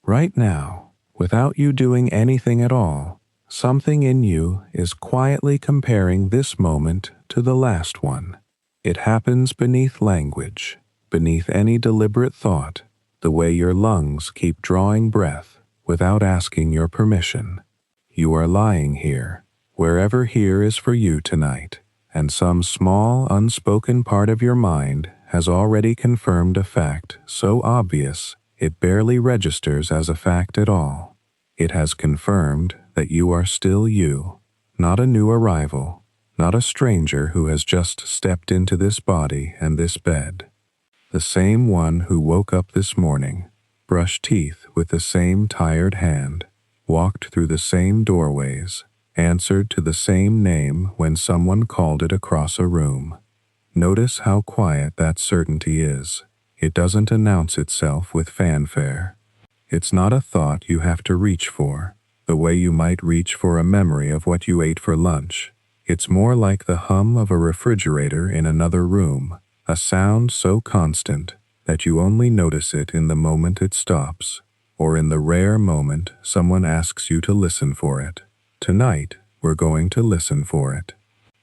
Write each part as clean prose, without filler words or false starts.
Right now, without you doing anything at all, something in you is quietly comparing this moment to the last one. It happens beneath language, beneath any deliberate thought, the way your lungs keep drawing breath without asking your permission. You are lying here, wherever here is for you tonight, and some small, unspoken part of your mind has already confirmed a fact so obvious it barely registers as a fact at all. It has confirmed that you are still you, not a new arrival, not a stranger who has just stepped into this body and this bed. The same one who woke up this morning, brushed teeth with the same tired hand, walked through the same doorways, answered to the same name when someone called it across a room. Notice how quiet that certainty is. It doesn't announce itself with fanfare. It's not a thought you have to reach for, the way you might reach for a memory of what you ate for lunch. It's more like the hum of a refrigerator in another room, a sound so constant that you only notice it in the moment it stops, or in the rare moment someone asks you to listen for it. Tonight, we're going to listen for it.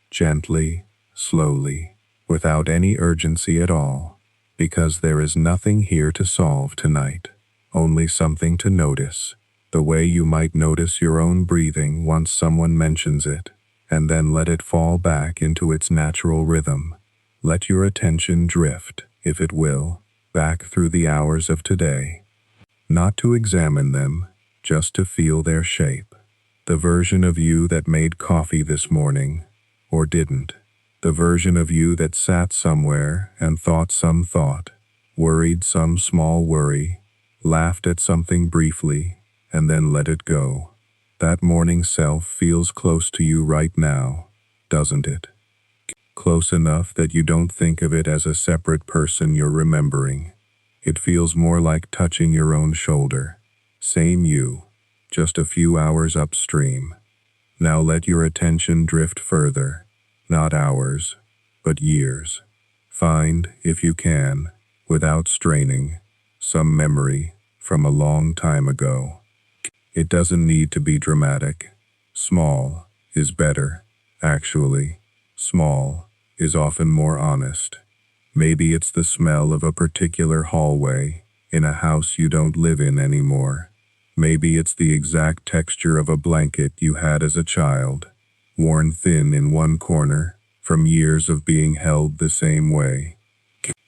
Gently, slowly, without any urgency at all, because there is nothing here to solve tonight, only something to notice, the way you might notice your own breathing once someone mentions it, and then let it fall back into its natural rhythm. Let your attention drift, if it will, back through the hours of today. Not to examine them, just to feel their shape. The version of you that made coffee this morning, or didn't. The version of you that sat somewhere and thought some thought, worried some small worry, laughed at something briefly, and then let it go. That morning self feels close to you right now, doesn't it? Close enough that you don't think of it as a separate person you're remembering. It feels more like touching your own shoulder. Same you, just a few hours upstream. Now let your attention drift further, not hours, but years. Find, if you can, without straining, some memory from a long time ago. It doesn't need to be dramatic. Small is better, actually. Small is often more honest. Maybe it's the smell of a particular hallway in a house you don't live in anymore. Maybe it's the exact texture of a blanket you had as a child, worn thin in one corner from years of being held the same way.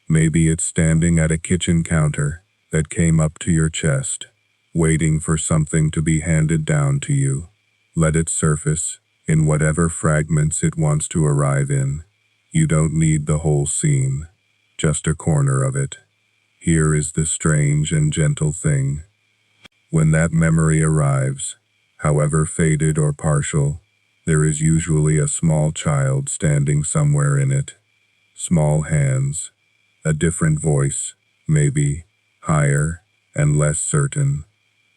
Maybe it's standing at a kitchen counter that came up to your chest, waiting for something to be handed down to you. Let it surface in whatever fragments it wants to arrive in. You don't need the whole scene, just a corner of it. Here is the strange and gentle thing. When that memory arrives, however faded or partial, there is usually a small child standing somewhere in it. Small hands, a different voice, maybe, higher and less certain.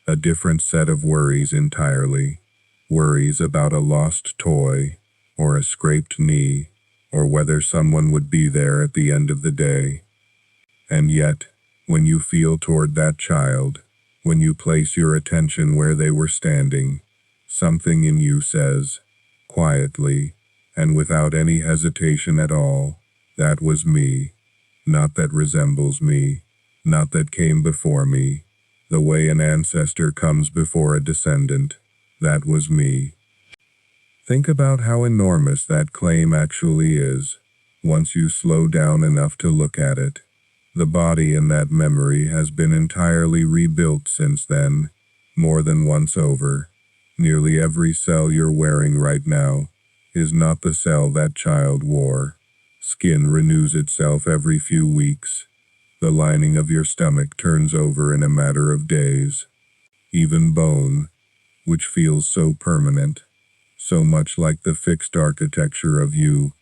A different set of worries entirely. Worries about a lost toy, or a scraped knee, or whether someone would be there at the end of the day. And yet, when you feel toward that child, when you place your attention where they were standing, something in you says, quietly, and without any hesitation at all, that was me. Not that resembles me, not that came before me, the way an ancestor comes before a descendant. That was me. Think about how enormous that claim actually is, once you slow down enough to look at it. The body in that memory has been entirely rebuilt since then, more than once over. Nearly every cell you're wearing right now is not the cell that child wore. Skin renews itself every few weeks. The lining of your stomach turns over in a matter of days. Even bone, which feels so permanent, so much like the fixed architecture of you,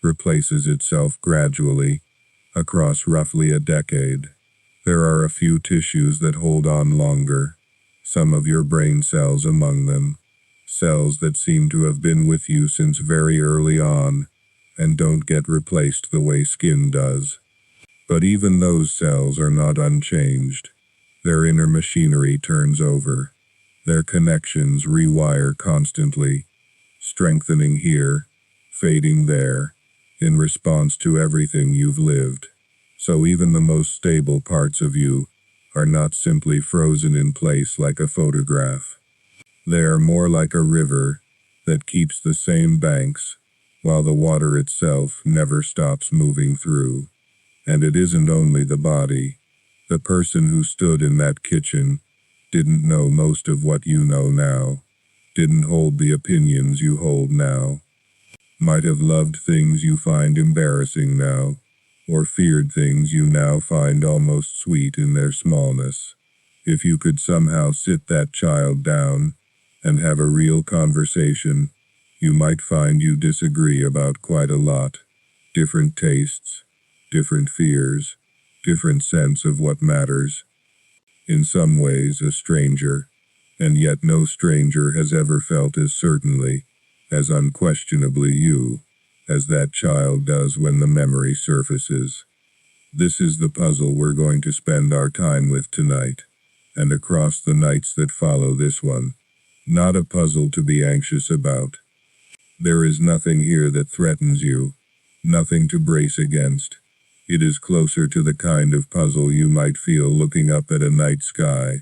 replaces itself gradually, across roughly a decade. There are a few tissues that hold on longer, some of your brain cells among them, cells that seem to have been with you since very early on, and don't get replaced the way skin does. But even those cells are not unchanged. Their inner machinery turns over. Their connections rewire constantly, strengthening here, fading there, in response to everything you've lived. So even the most stable parts of you are not simply frozen in place like a photograph. They are more like a river that keeps the same banks, while the water itself never stops moving through. And it isn't only the body. The person who stood in that kitchen didn't know most of what you know now, didn't hold the opinions you hold now, might have loved things you find embarrassing now, or feared things you now find almost sweet in their smallness. If you could somehow sit that child down and have a real conversation, you might find you disagree about quite a lot. Different tastes, different fears, different sense of what matters. In some ways a stranger, and yet no stranger has ever felt as certainly, as unquestionably you, as that child does when the memory surfaces. This is the puzzle we're going to spend our time with tonight, and across the nights that follow this one. Not a puzzle to be anxious about. There is nothing here that threatens you, nothing to brace against. It is closer to the kind of puzzle you might feel looking up at a night sky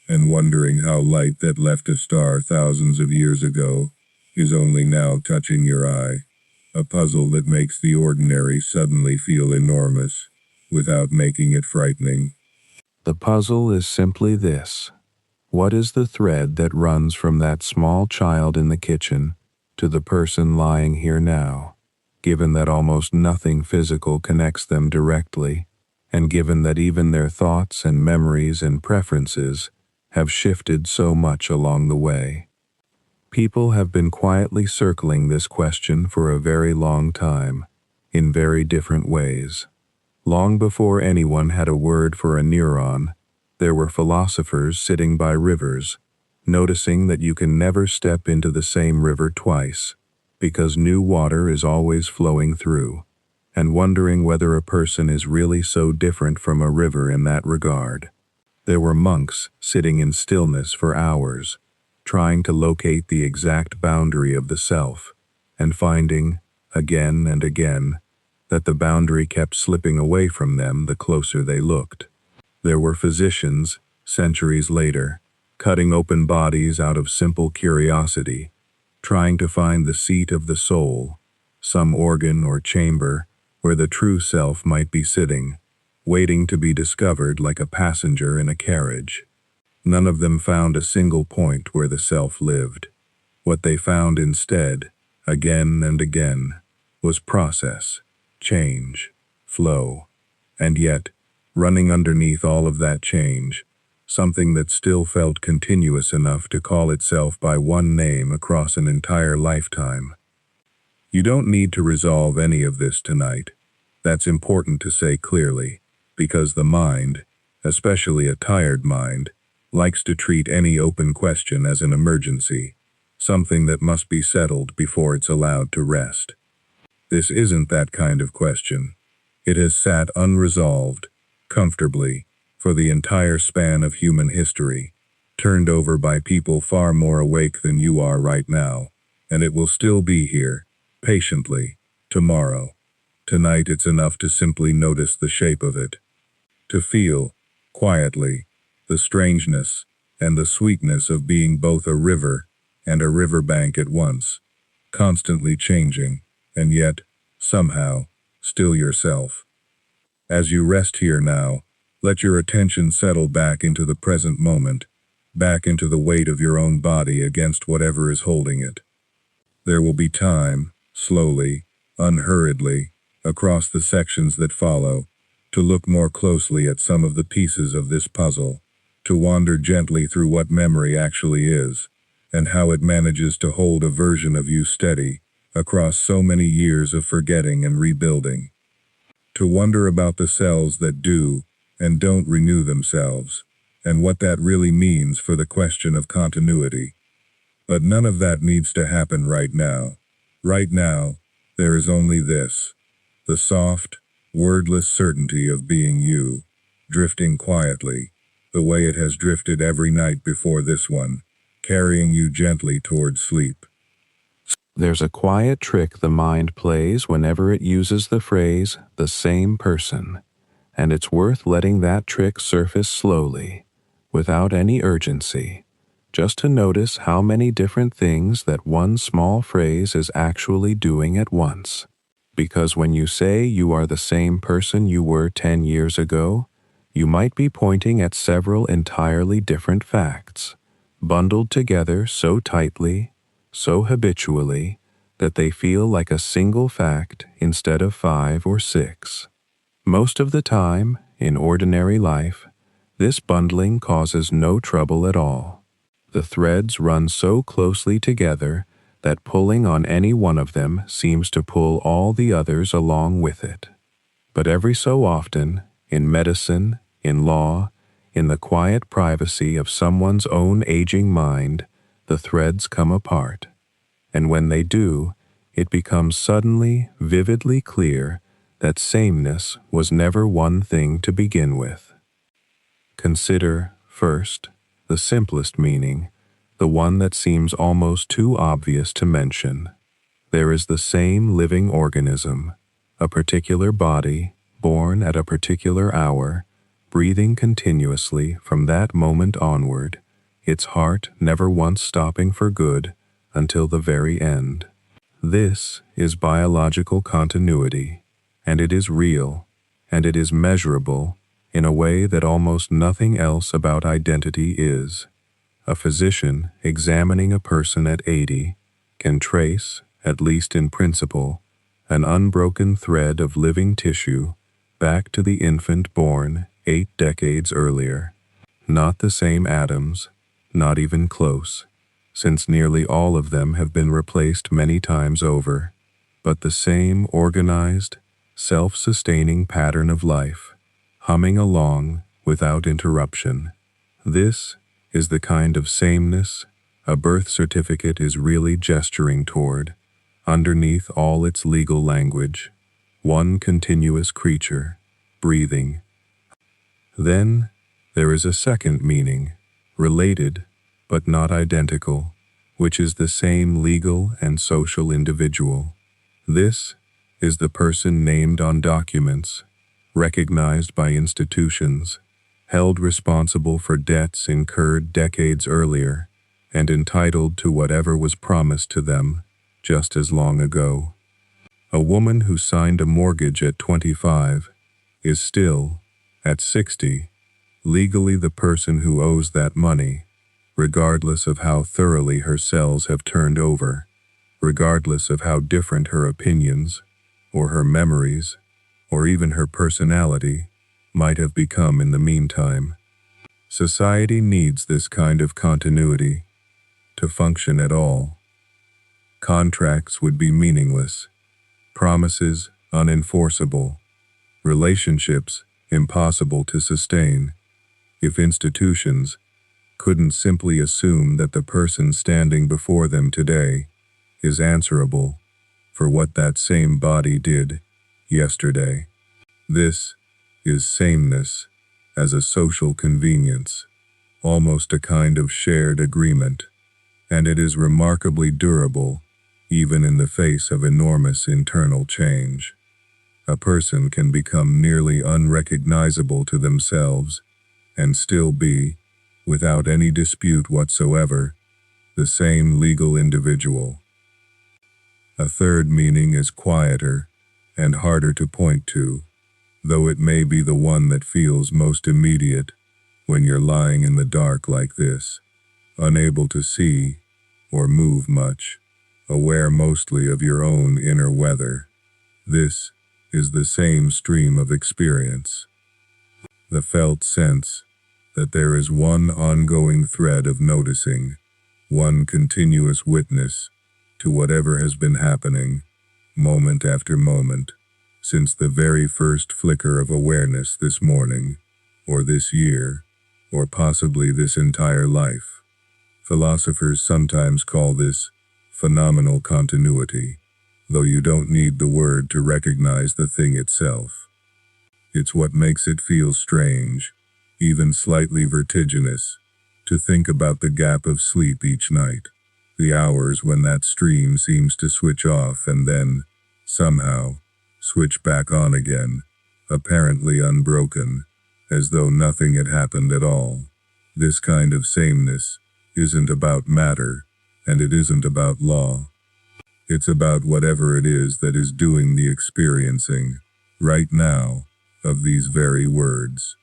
and wondering how light that left a star thousands of years ago is only now touching your eye. A puzzle that makes the ordinary suddenly feel enormous without making it frightening. The puzzle is simply this. What is the thread that runs from that small child in the kitchen to the person lying here now? Given that almost nothing physical connects them directly, and given that even their thoughts and memories and preferences have shifted so much along the way. People have been quietly circling this question for a very long time, in very different ways. Long before anyone had a word for a neuron, there were philosophers sitting by rivers, noticing that you can never step into the same river twice, because new water is always flowing through, and wondering whether a person is really so different from a river in that regard. There were monks sitting in stillness for hours, trying to locate the exact boundary of the self, and finding, again and again, that the boundary kept slipping away from them the closer they looked. There were physicians, centuries later, cutting open bodies out of simple curiosity, trying to find the seat of the soul, some organ or chamber where the true self might be sitting, waiting to be discovered like a passenger in a carriage. None of them found a single point where the self lived. What they found instead, again and again, was process, change, flow, and yet, running underneath all of that change, something that still felt continuous enough to call itself by one name across an entire lifetime. You don't need to resolve any of this tonight. That's important to say clearly, because the mind, especially a tired mind, likes to treat any open question as an emergency, something that must be settled before it's allowed to rest. This isn't that kind of question. It has sat unresolved, comfortably, for the entire span of human history, turned over by people far more awake than you are right now, and it will still be here, patiently, tomorrow. Tonight it's enough to simply notice the shape of it. To feel, quietly, the strangeness and the sweetness of being both a river and a riverbank at once, constantly changing, and yet, somehow, still yourself. As you rest here now, let your attention settle back into the present moment, back into the weight of your own body against whatever is holding it. There will be time, slowly, unhurriedly, across the sections that follow, to look more closely at some of the pieces of this puzzle, to wander gently through what memory actually is, and how it manages to hold a version of you steady across so many years of forgetting and rebuilding. To wonder about the cells that do and don't renew themselves, and what that really means for the question of continuity. But none of that needs to happen right now. Right now, there is only this, the soft, wordless certainty of being you, drifting quietly, the way it has drifted every night before this one, carrying you gently towards sleep. There's a quiet trick the mind plays whenever it uses the phrase, the same person, and it's worth letting that trick surface slowly, without any urgency, just to notice how many different things that one small phrase is actually doing at once. Because when you say you are the same person you were 10 years ago, you might be pointing at several entirely different facts, bundled together so tightly, so habitually, that they feel like a single fact instead of 5 or 6. Most of the time, in ordinary life, this bundling causes no trouble at all. The threads run so closely together that pulling on any one of them seems to pull all the others along with it. But every so often, in medicine, in law, in the quiet privacy of someone's own aging mind, the threads come apart. And when they do, it becomes suddenly, vividly clear that sameness was never one thing to begin with. Consider, first, the simplest meaning, the one that seems almost too obvious to mention. There is the same living organism, a particular body, born at a particular hour, breathing continuously from that moment onward, its heart never once stopping for good until the very end. This is biological continuity, and it is real, and it is measurable in a way that almost nothing else about identity is. A physician examining a person at 80 can trace, at least in principle, an unbroken thread of living tissue back to the infant born 8 decades earlier. Not the same atoms, not even close, since nearly all of them have been replaced many times over, but the same organized, self-sustaining pattern of life, humming along without interruption. This is the kind of sameness a birth certificate is really gesturing toward, underneath all its legal language, one continuous creature, breathing. Then there is a second meaning, related but not identical, which is the same legal and social individual. This is the person named on documents, recognized by institutions, held responsible for debts incurred decades earlier, and entitled to whatever was promised to them just as long ago. A woman who signed a mortgage at 25 is still, at 60, legally the person who owes that money, regardless of how thoroughly her cells have turned over, regardless of how different her opinions, or her memories, or even her personality might have become in the meantime. Society needs this kind of continuity to function at all. Contracts would be meaningless, promises unenforceable, relationships impossible to sustain, if institutions couldn't simply assume that the person standing before them today is answerable for what that same body did yesterday. This is sameness as a social convenience, almost a kind of shared agreement, and it is remarkably durable even in the face of enormous internal change. A person can become nearly unrecognizable to themselves and still be, without any dispute whatsoever, the same legal individual. A third meaning is quieter and harder to point to, though it may be the one that feels most immediate when you're lying in the dark like this, unable to see or move much, aware mostly of your own inner weather. This is the same stream of experience, the felt sense that there is one ongoing thread of noticing, one continuous witness to whatever has been happening, moment after moment, since the very first flicker of awareness this morning, or this year, or possibly this entire life. Philosophers sometimes call this phenomenal continuity, though you don't need the word to recognize the thing itself. It's what makes it feel strange, even slightly vertiginous, to think about the gap of sleep each night, the hours when that stream seems to switch off and then, somehow, switch back on again, apparently unbroken, as though nothing had happened at all. This kind of sameness isn't about matter, and it isn't about law. It's about whatever it is that is doing the experiencing, right now, of these very words.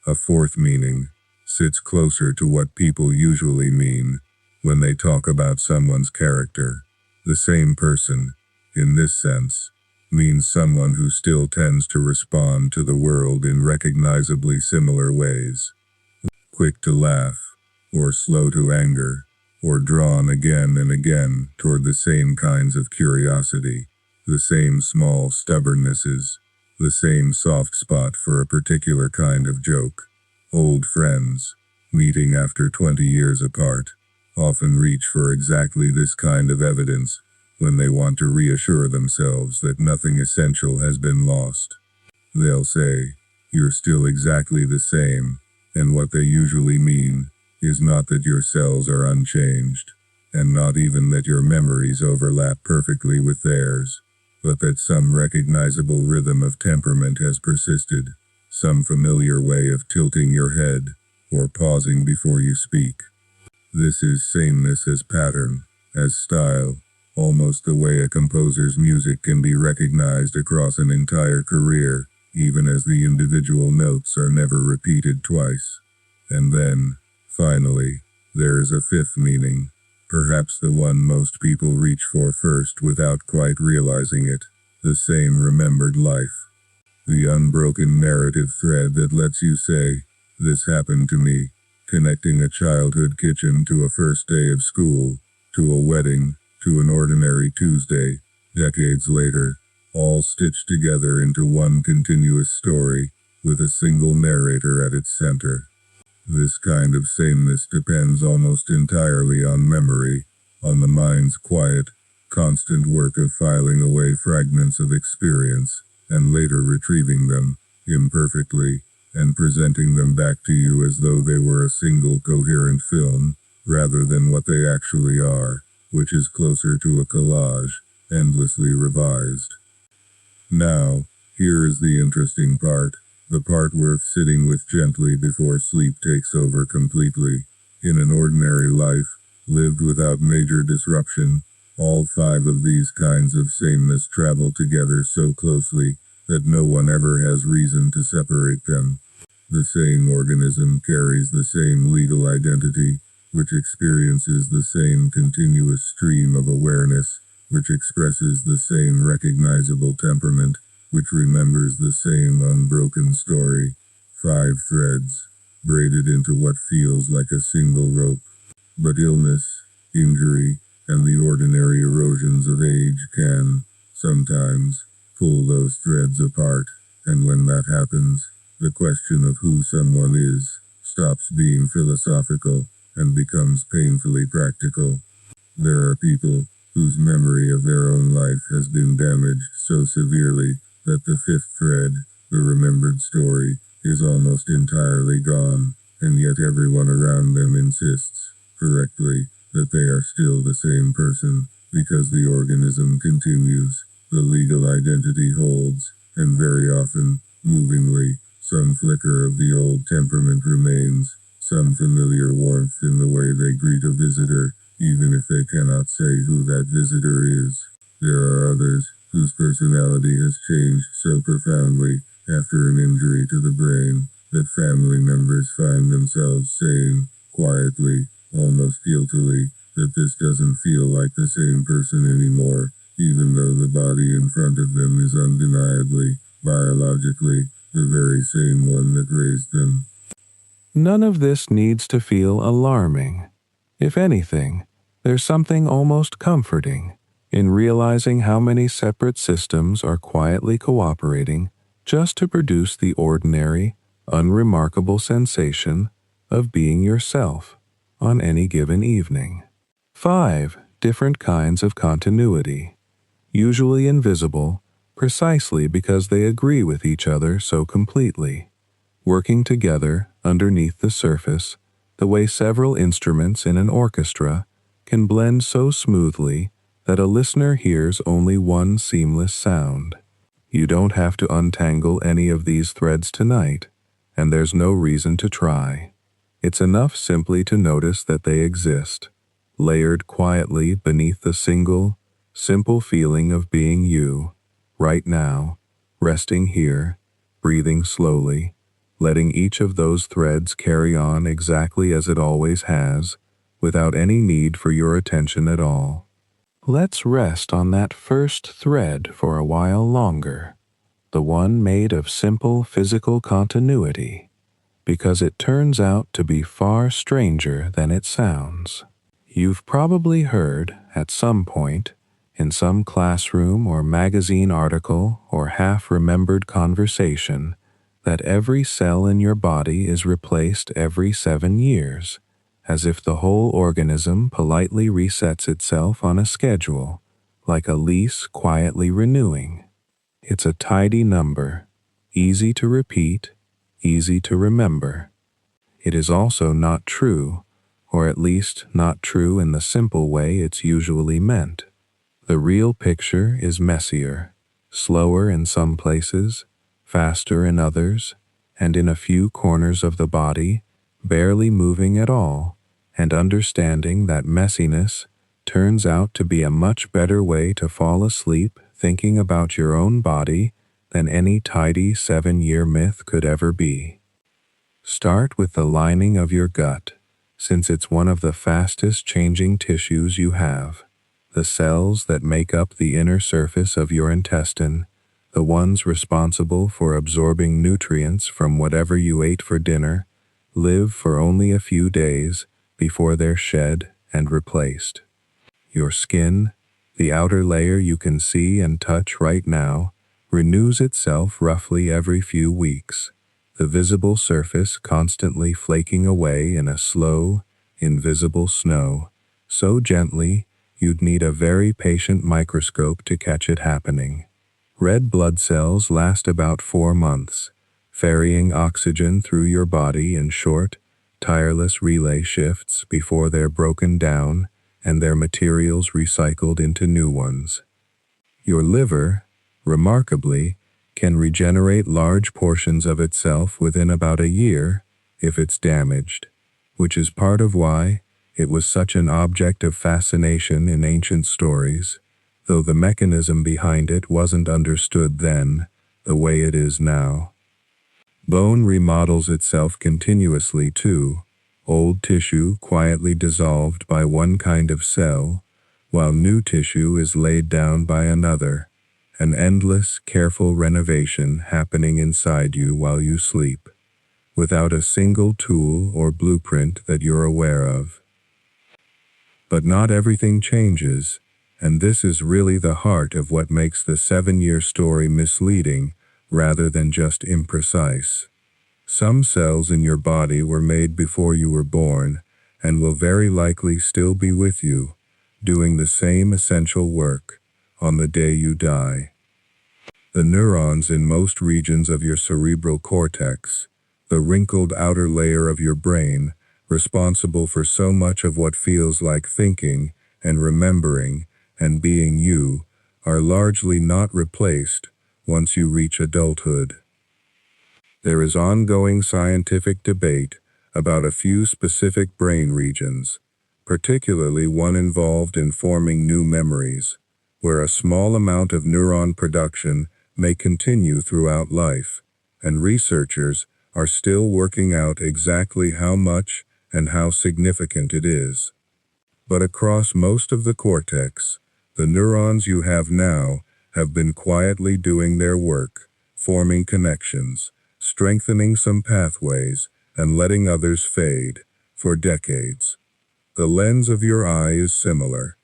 A fourth meaning sits closer to what people usually mean when they talk about someone's character. The same person, in this sense, means someone who still tends to respond to the world in recognizably similar ways. Quick to laugh, or slow to anger, or drawn again and again toward the same kinds of curiosity, the same small stubbornnesses, the same soft spot for a particular kind of joke. Old friends, meeting after 20 years apart, often reach for exactly this kind of evidence when they want to reassure themselves that nothing essential has been lost. They'll say, "You're still exactly the same," and what they usually mean is not that your cells are unchanged, and not even that your memories overlap perfectly with theirs, but that some recognizable rhythm of temperament has persisted, some familiar way of tilting your head, or pausing before you speak. This is sameness as pattern, as style, almost the way a composer's music can be recognized across an entire career, even as the individual notes are never repeated twice. And then, finally, there is a fifth meaning, perhaps the one most people reach for first without quite realizing it, the same remembered life. The unbroken narrative thread that lets you say, "This happened to me," connecting a childhood kitchen to a first day of school, to a wedding, to an ordinary Tuesday, decades later, all stitched together into one continuous story, with a single narrator at its center. This kind of sameness depends almost entirely on memory, on the mind's quiet, constant work of filing away fragments of experience, and later retrieving them, imperfectly, and presenting them back to you as though they were a single coherent film, rather than what they actually are, which is closer to a collage, endlessly revised. Now, here is the interesting part, the part worth sitting with gently before sleep takes over completely. In an ordinary life, lived without major disruption, all five of these kinds of sameness travel together so closely that no one ever has reason to separate them. The same organism carries the same legal identity, which experiences the same continuous stream of awareness, which expresses the same recognizable temperament, which remembers the same unbroken story. 5 threads, braided into what feels like a single rope. But illness, injury, and the ordinary erosions of age can, sometimes, pull those threads apart, and when that happens, the question of who someone is stops being philosophical and becomes painfully practical. There are people whose memory of their own life has been damaged so severely that the fifth thread, the remembered story, is almost entirely gone, and yet everyone around them insists, correctly, that they are still the same person, because the organism continues, the legal identity holds, and very often, movingly, some flicker of the old temperament remains, some familiar warmth in the way they greet a visitor, even if they cannot say who that visitor is. There are others whose personality has changed so profoundly after an injury to the brain that family members find themselves saying, quietly, almost guiltily, that this doesn't feel like the same person anymore, even though the body in front of them is undeniably, biologically, the very same one that raised them. None of this needs to feel alarming. If anything, there's something almost comforting in realizing how many separate systems are quietly cooperating just to produce the ordinary, unremarkable sensation of being yourself on any given evening. 5 different kinds of continuity, usually invisible precisely because they agree with each other so completely. working together underneath the surface, the way several instruments in an orchestra can blend so smoothly that a listener hears only one seamless sound. You don't have to untangle any of these threads tonight, and there's no reason to try. It's enough simply to notice that they exist, layered quietly beneath the simple feeling of being you, right now, resting here, breathing slowly, letting each of those threads carry on exactly as it always has, without any need for your attention at all. Let's rest on that first thread for a while longer, the one made of simple physical continuity, because it turns out to be far stranger than it sounds. You've probably heard, at some point, in some classroom or magazine article or half-remembered conversation, that every cell in your body is replaced every 7 years, as if the whole organism politely resets itself on a schedule, like a lease quietly renewing. It's a tidy number, easy to repeat, easy to remember. It is also not true, or at least not true in the simple way it's usually meant. The real picture is messier, slower in some places, faster in others, and in a few corners of the body, barely moving at all, and understanding that messiness turns out to be a much better way to fall asleep thinking about your own body than any tidy 7-year myth could ever be. Start with the lining of your gut, since it's one of the fastest changing tissues you have. The cells that make up the inner surface of your intestine, the ones responsible for absorbing nutrients from whatever you ate for dinner, live for only a few days before they're shed and replaced. Your skin, the outer layer you can see and touch right now, renews itself roughly every few weeks, the visible surface constantly flaking away in a slow, invisible snow, so gently you'd need a very patient microscope to catch it happening. Red blood cells last about 4 months, ferrying oxygen through your body in short, tireless relay shifts before they're broken down and their materials recycled into new ones. Your liver, remarkably, can regenerate large portions of itself within about a year if it's damaged, which is part of why it was such an object of fascination in ancient stories, though the mechanism behind it wasn't understood then the way it is now. Bone remodels itself continuously too, old tissue quietly dissolved by one kind of cell, while new tissue is laid down by another, an endless, careful renovation happening inside you while you sleep, without a single tool or blueprint that you're aware of. But not everything changes, and this is really the heart of what makes the 7-year story misleading rather than just imprecise. Some cells in your body were made before you were born and will very likely still be with you, doing the same essential work on the day you die. The neurons in most regions of your cerebral cortex, the wrinkled outer layer of your brain, responsible for so much of what feels like thinking and remembering and being you, are largely not replaced once you reach adulthood. There is ongoing scientific debate about a few specific brain regions, particularly one involved in forming new memories, where a small amount of neuron production may continue throughout life, and researchers are still working out exactly how much and how significant it is. But across most of the cortex, the neurons you have now have been quietly doing their work, forming connections, strengthening some pathways, and letting others fade, for decades. The lens of your eye is similar.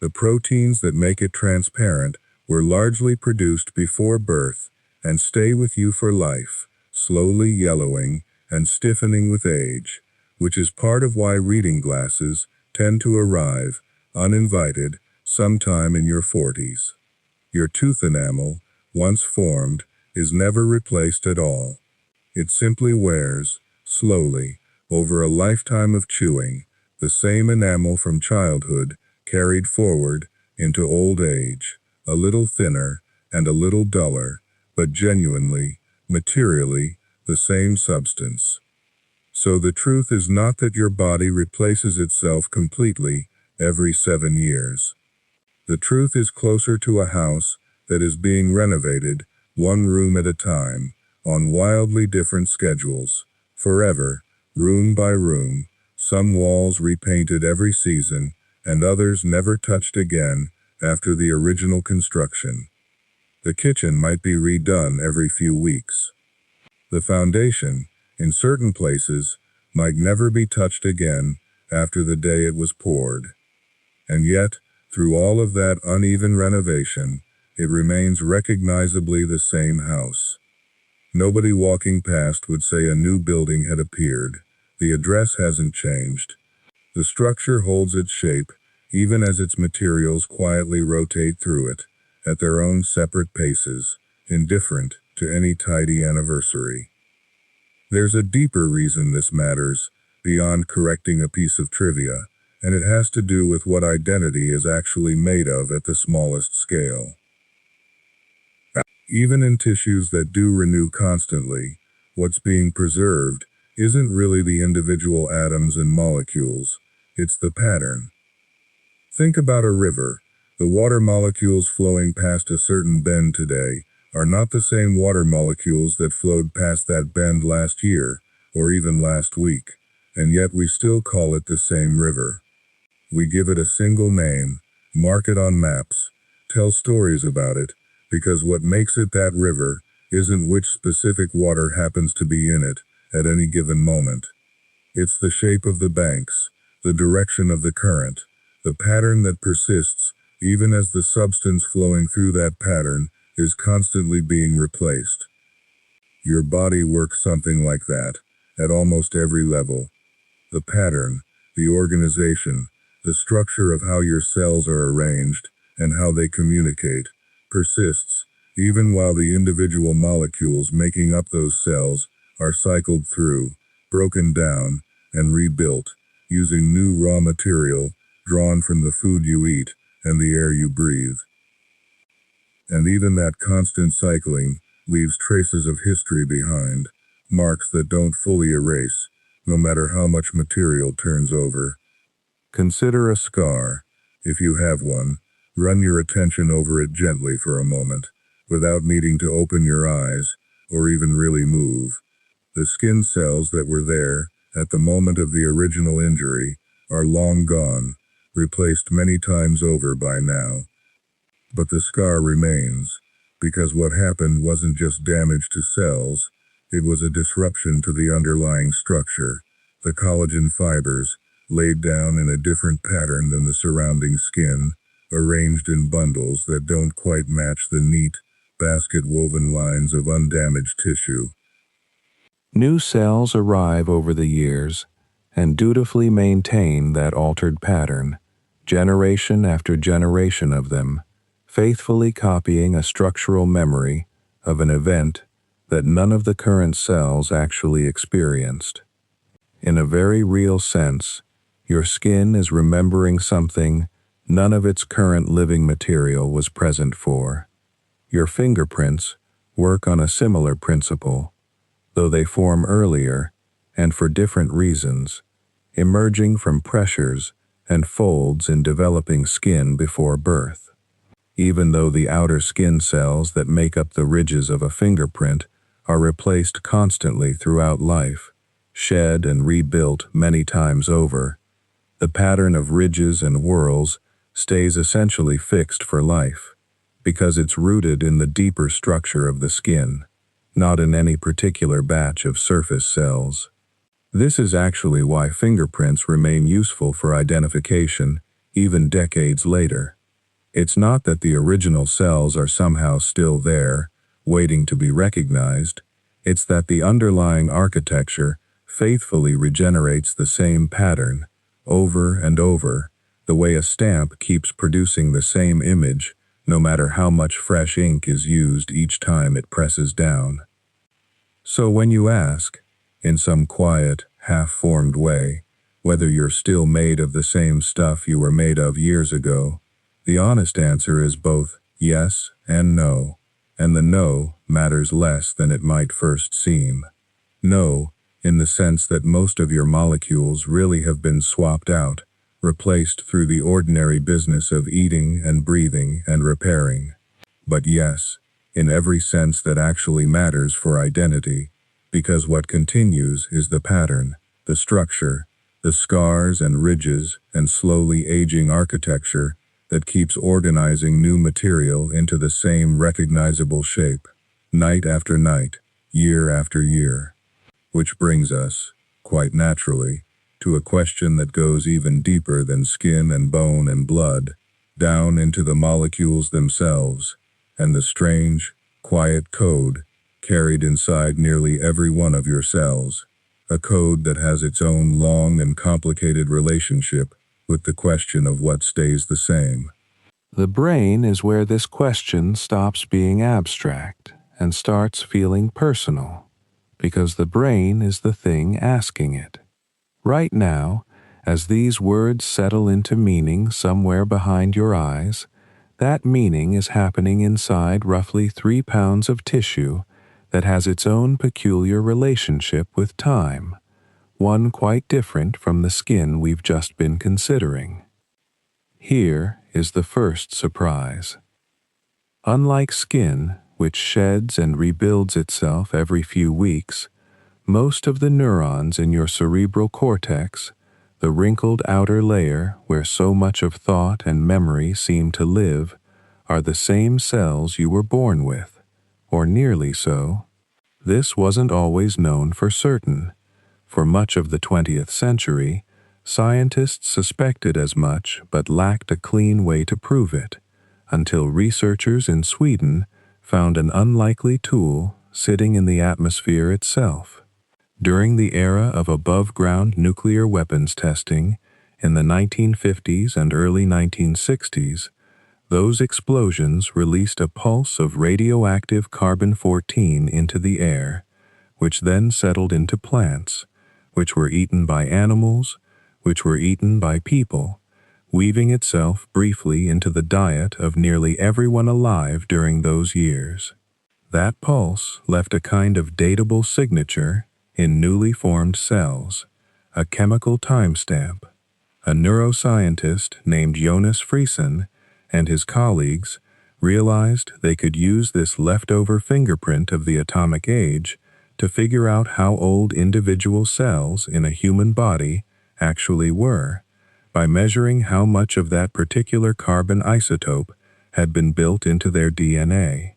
The proteins that make it transparent were largely produced before birth and stay with you for life, slowly yellowing and stiffening with age, which is part of why reading glasses tend to arrive, uninvited, sometime in your 40s. Your tooth enamel, once formed, is never replaced at all. It simply wears, slowly, over a lifetime of chewing, the same enamel from childhood carried forward into old age, a little thinner and a little duller, but genuinely, materially, the same substance. So the truth is not that your body replaces itself completely every 7 years. The truth is closer to a house that is being renovated, one room at a time, on wildly different schedules, forever, room by room, some walls repainted every season, and others never touched again after the original construction. The kitchen might be redone every few weeks. The foundation, in certain places, might never be touched again after the day it was poured. And yet, through all of that uneven renovation, it remains recognizably the same house. Nobody walking past would say a new building had appeared. The address hasn't changed. The structure holds its shape, even as its materials quietly rotate through it, at their own separate paces, indifferent to any tidy anniversary. There's a deeper reason this matters, beyond correcting a piece of trivia, and it has to do with what identity is actually made of at the smallest scale. Even in tissues that do renew constantly, what's being preserved isn't really the individual atoms and molecules, it's the pattern. Think about a river. The water molecules flowing past a certain bend today are not the same water molecules that flowed past that bend last year, or even last week, and yet we still call it the same river. We give it a single name, mark it on maps, tell stories about it, because what makes it that river isn't which specific water happens to be in it at any given moment. It's the shape of the banks, the direction of the current, the pattern that persists even as the substance flowing through that pattern is constantly being replaced. Your body works something like that, at almost every level. The pattern, the organization, the structure of how your cells are arranged and how they communicate, persists, even while the individual molecules making up those cells are cycled through, broken down, and rebuilt, using new raw material drawn from the food you eat and the air you breathe. And even that constant cycling leaves traces of history behind, marks that don't fully erase, no matter how much material turns over. Consider a scar. If you have one, run your attention over it gently for a moment, without needing to open your eyes, or even really move. The skin cells that were there at the moment of the original injury are long gone, replaced many times over by now. But the scar remains, because what happened wasn't just damage to cells, it was a disruption to the underlying structure, the collagen fibers, laid down in a different pattern than the surrounding skin, arranged in bundles that don't quite match the neat, basket-woven lines of undamaged tissue. New cells arrive over the years and dutifully maintain that altered pattern, generation after generation of them, faithfully copying a structural memory of an event that none of the current cells actually experienced. In a very real sense, your skin is remembering something none of its current living material was present for. Your fingerprints work on a similar principle, though they form earlier and for different reasons, emerging from pressures and folds in developing skin before birth. Even though the outer skin cells that make up the ridges of a fingerprint are replaced constantly throughout life, shed and rebuilt many times over, the pattern of ridges and whorls stays essentially fixed for life, because it's rooted in the deeper structure of the skin, not in any particular batch of surface cells. This is actually why fingerprints remain useful for identification even decades later. It's not that the original cells are somehow still there, waiting to be recognized. It's that the underlying architecture faithfully regenerates the same pattern, over and over, the way a stamp keeps producing the same image, no matter how much fresh ink is used each time it presses down. So when you ask, in some quiet, half-formed way, whether you're still made of the same stuff you were made of years ago, the honest answer is both yes and no, and the no matters less than it might first seem. No, in the sense that most of your molecules really have been swapped out, replaced through the ordinary business of eating and breathing and repairing. But yes, in every sense that actually matters for identity, because what continues is the pattern, the structure, the scars and ridges and slowly aging architecture that keeps organizing new material into the same recognizable shape, night after night, year after year. Which brings us, quite naturally, to a question that goes even deeper than skin and bone and blood, down into the molecules themselves, and the strange, quiet code carried inside nearly every one of your cells, a code that has its own long and complicated relationship with the question of what stays the same. The brain is where this question stops being abstract and starts feeling personal, because the brain is the thing asking it. Right now, as these words settle into meaning somewhere behind your eyes, that meaning is happening inside roughly 3 pounds of tissue that has its own peculiar relationship with time, one quite different from the skin we've just been considering. Here is the first surprise. Unlike skin, which sheds and rebuilds itself every few weeks, most of the neurons in your cerebral cortex, the wrinkled outer layer where so much of thought and memory seem to live, are the same cells you were born with, or nearly so. This wasn't always known for certain. For much of the 20th century, scientists suspected as much but lacked a clean way to prove it, until researchers in Sweden found an unlikely tool sitting in the atmosphere itself. During the era of above-ground nuclear weapons testing in the 1950s and early 1960s, those explosions released a pulse of radioactive carbon-14 into the air, which then settled into plants, which were eaten by animals, which were eaten by people, weaving itself briefly into the diet of nearly everyone alive during those years. That pulse left a kind of datable signature in newly formed cells, a chemical timestamp. A neuroscientist named Jonas Friesen and his colleagues realized they could use this leftover fingerprint of the atomic age to figure out how old individual cells in a human body actually were, by measuring how much of that particular carbon isotope had been built into their DNA.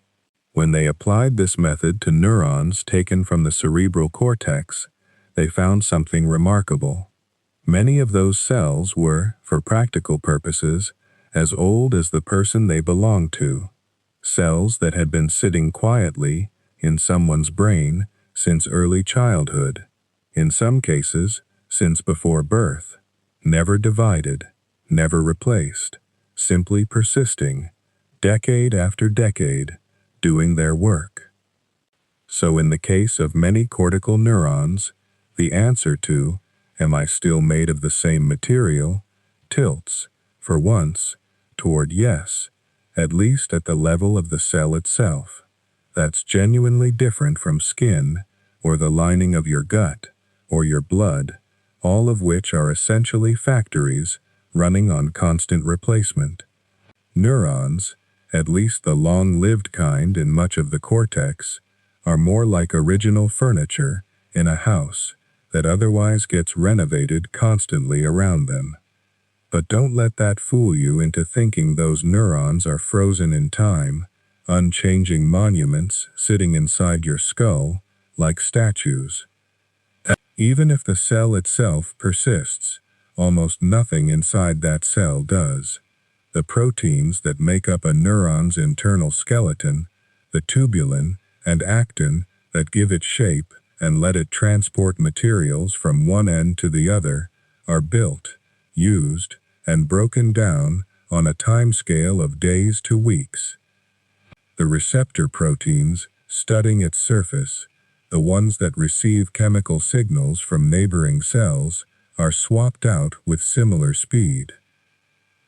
When they applied this method to neurons taken from the cerebral cortex, they found something remarkable. Many of those cells were, for practical purposes, as old as the person they belonged to, cells that had been sitting quietly in someone's brain since early childhood, in some cases since before birth, never divided, never replaced, simply persisting, decade after decade, doing their work. So in the case of many cortical neurons, the answer to, am I still made of the same material, tilts, for once, toward yes, at least at the level of the cell itself. That's genuinely different from skin, or the lining of your gut, or your blood, all of which are essentially factories running on constant replacement. Neurons, at least the long-lived kind in much of the cortex, are more like original furniture in a house that otherwise gets renovated constantly around them. But don't let that fool you into thinking those neurons are frozen in time, unchanging monuments sitting inside your skull like statues. Even if the cell itself persists, almost nothing inside that cell does. The proteins that make up a neuron's internal skeleton, the tubulin and actin that give it shape and let it transport materials from one end to the other, are built, used, and broken down on a timescale of days to weeks. The receptor proteins studding its surface, The ones that receive chemical signals from neighboring cells are swapped out with similar speed.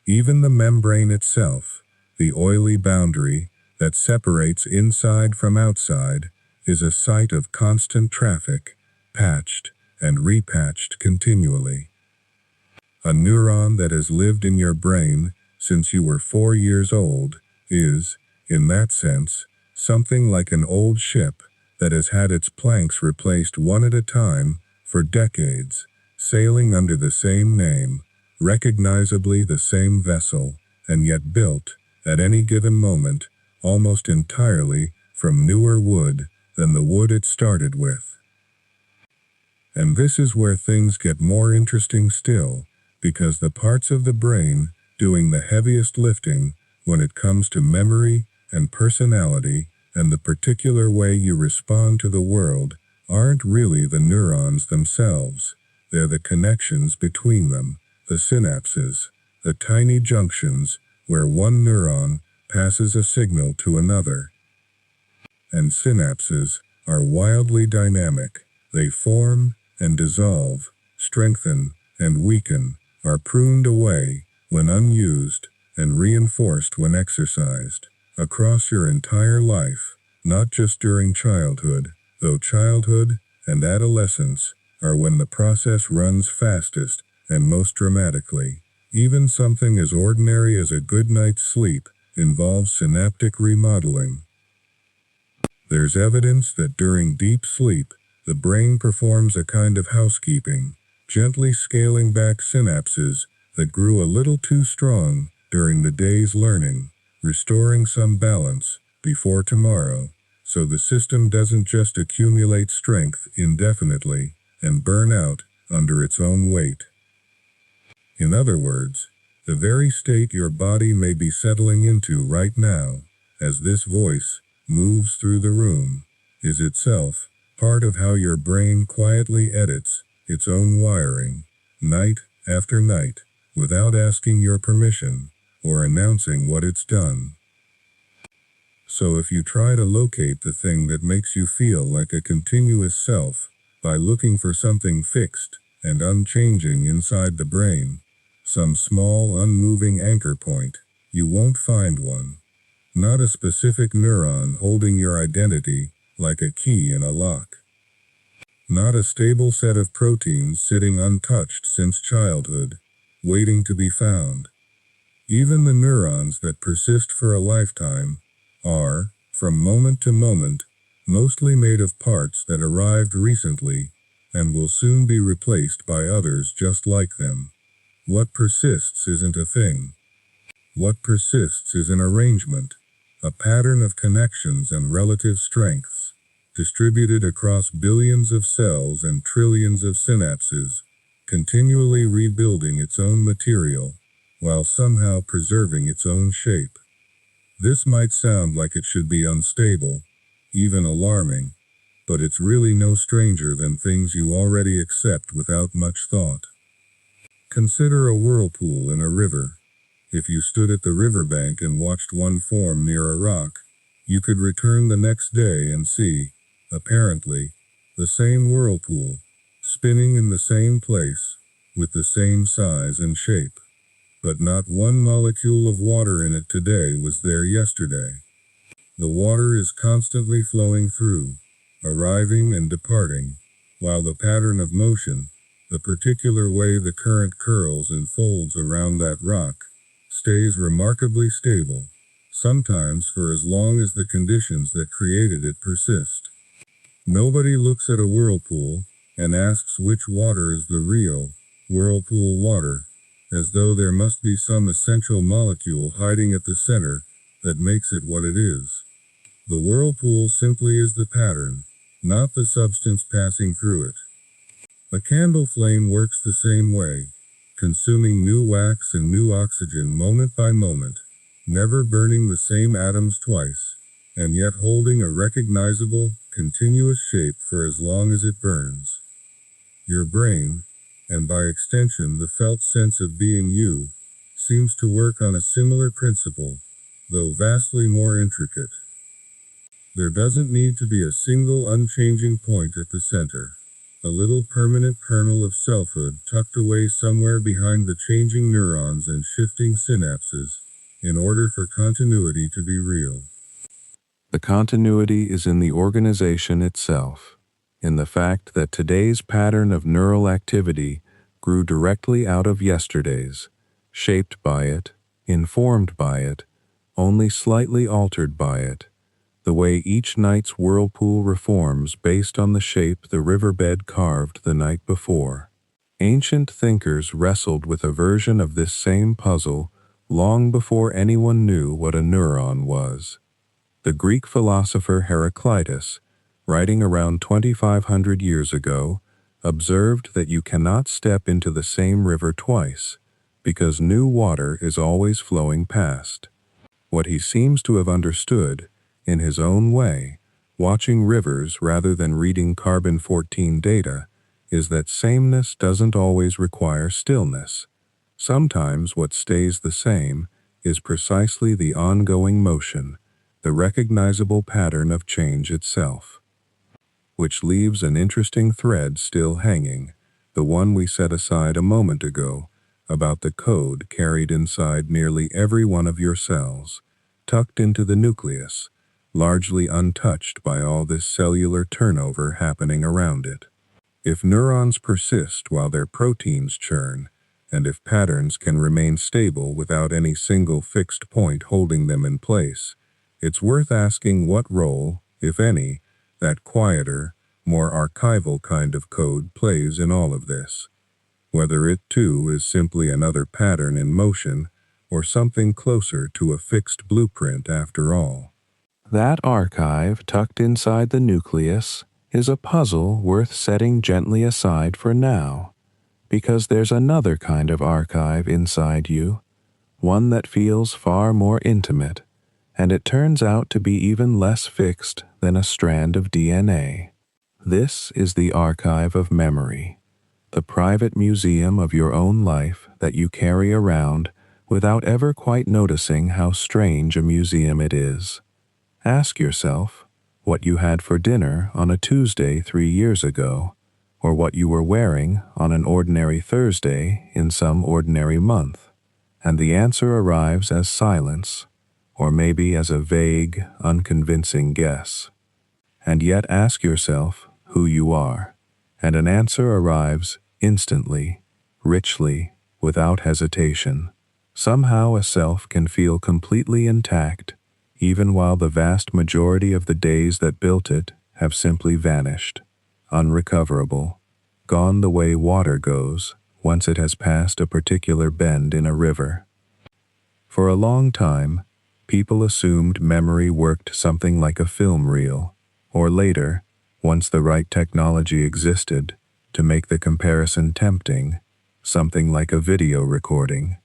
Even the membrane itself, the oily boundary that separates inside from outside, is a site of constant traffic, patched and repatched continually. A neuron that has lived in your brain since you were 4 years old is, in that sense, something like an old ship that has had its planks replaced one at a time for decades, sailing under the same name, recognizably the same vessel, and yet built, at any given moment, almost entirely from newer wood than the wood it started with. And this is where things get more interesting still, because the parts of the brain doing the heaviest lifting when it comes to memory and personality and the particular way you respond to the world aren't really the neurons themselves. They're the connections between them, the synapses, the tiny junctions where one neuron passes a signal to another. And synapses are wildly dynamic. They form and dissolve, strengthen and weaken, are pruned away when unused and reinforced when exercised, across your entire life, not just during childhood, though childhood and adolescence are when the process runs fastest and most dramatically. Even something as ordinary as a good night's sleep involves synaptic remodeling. There's evidence that during deep sleep, the brain performs a kind of housekeeping, gently scaling back synapses that grew a little too strong during the day's learning, restoring some balance before tomorrow, so the system doesn't just accumulate strength indefinitely and burn out under its own weight. In other words, the very state your body may be settling into right now, as this voice moves through the room, is itself part of how your brain quietly edits its own wiring, night after night, without asking your permission or announcing what it's done. So if you try to locate the thing that makes you feel like a continuous self by looking for something fixed and unchanging inside the brain, some small unmoving anchor point, you won't find one. Not a specific neuron holding your identity like a key in a lock. Not a stable set of proteins sitting untouched since childhood, waiting to be found. Even the neurons that persist for a lifetime are, from moment to moment, mostly made of parts that arrived recently and will soon be replaced by others just like them. What persists isn't a thing. What persists is an arrangement, a pattern of connections and relative strengths, distributed across billions of cells and trillions of synapses, continually rebuilding its own material, while somehow preserving its own shape. This might sound like it should be unstable, even alarming, but it's really no stranger than things you already accept without much thought. Consider a whirlpool in a river. If you stood at the riverbank and watched one form near a rock, you could return the next day and see, apparently, the same whirlpool, spinning in the same place, with the same size and shape. But not one molecule of water in it today was there yesterday. The water is constantly flowing through, arriving and departing, while the pattern of motion, the particular way the current curls and folds around that rock, stays remarkably stable, sometimes for as long as the conditions that created it persist. Nobody looks at a whirlpool and asks which water is the real whirlpool water, as though there must be some essential molecule hiding at the center that makes it what it is. The whirlpool simply is the pattern, not the substance passing through it. A candle flame works the same way, consuming new wax and new oxygen moment by moment, never burning the same atoms twice, and yet holding a recognizable, continuous shape for as long as it burns. Your brain, and by extension the felt sense of being you, seems to work on a similar principle, though vastly more intricate. There doesn't need to be a single unchanging point at the center. A little permanent kernel of selfhood tucked away somewhere behind the changing neurons and shifting synapses, in order for continuity to be real. The continuity is in the organization itself, in the fact that today's pattern of neural activity grew directly out of yesterday's, shaped by it, informed by it, only slightly altered by it, the way each night's whirlpool reforms based on the shape the riverbed carved the night before. Ancient thinkers wrestled with a version of this same puzzle long before anyone knew what a neuron was. The Greek philosopher Heraclitus, writing around 2,500 years ago, observed that you cannot step into the same river twice, because new water is always flowing past. What he seems to have understood, in his own way, watching rivers rather than reading carbon-14 data, is that sameness doesn't always require stillness. Sometimes what stays the same is precisely the ongoing motion, the recognizable pattern of change itself. Which leaves an interesting thread still hanging, the one we set aside a moment ago, about the code carried inside nearly every one of your cells, tucked into the nucleus, largely untouched by all this cellular turnover happening around it. If neurons persist while their proteins churn, and if patterns can remain stable without any single fixed point holding them in place, it's worth asking what role, if any, that quieter, more archival kind of code plays in all of this. Whether it too is simply another pattern in motion, or something closer to a fixed blueprint after all. That archive tucked inside the nucleus is a puzzle worth setting gently aside for now, because there's another kind of archive inside you, one that feels far more intimate, and it turns out to be even less fixed than a strand of DNA. This is the archive of memory, the private museum of your own life that you carry around without ever quite noticing how strange a museum it is. Ask yourself what you had for dinner on a Tuesday 3 years ago, or what you were wearing on an ordinary Thursday in some ordinary month, and the answer arrives as silence, or maybe as a vague, unconvincing guess. And yet ask yourself who you are, and an answer arrives instantly, richly, without hesitation. Somehow a self can feel completely intact, even while the vast majority of the days that built it have simply vanished, unrecoverable, gone the way water goes once it has passed a particular bend in a river. For a long time, people assumed memory worked something like a film reel, or later, once the right technology existed, to make the comparison tempting, something like a video recording.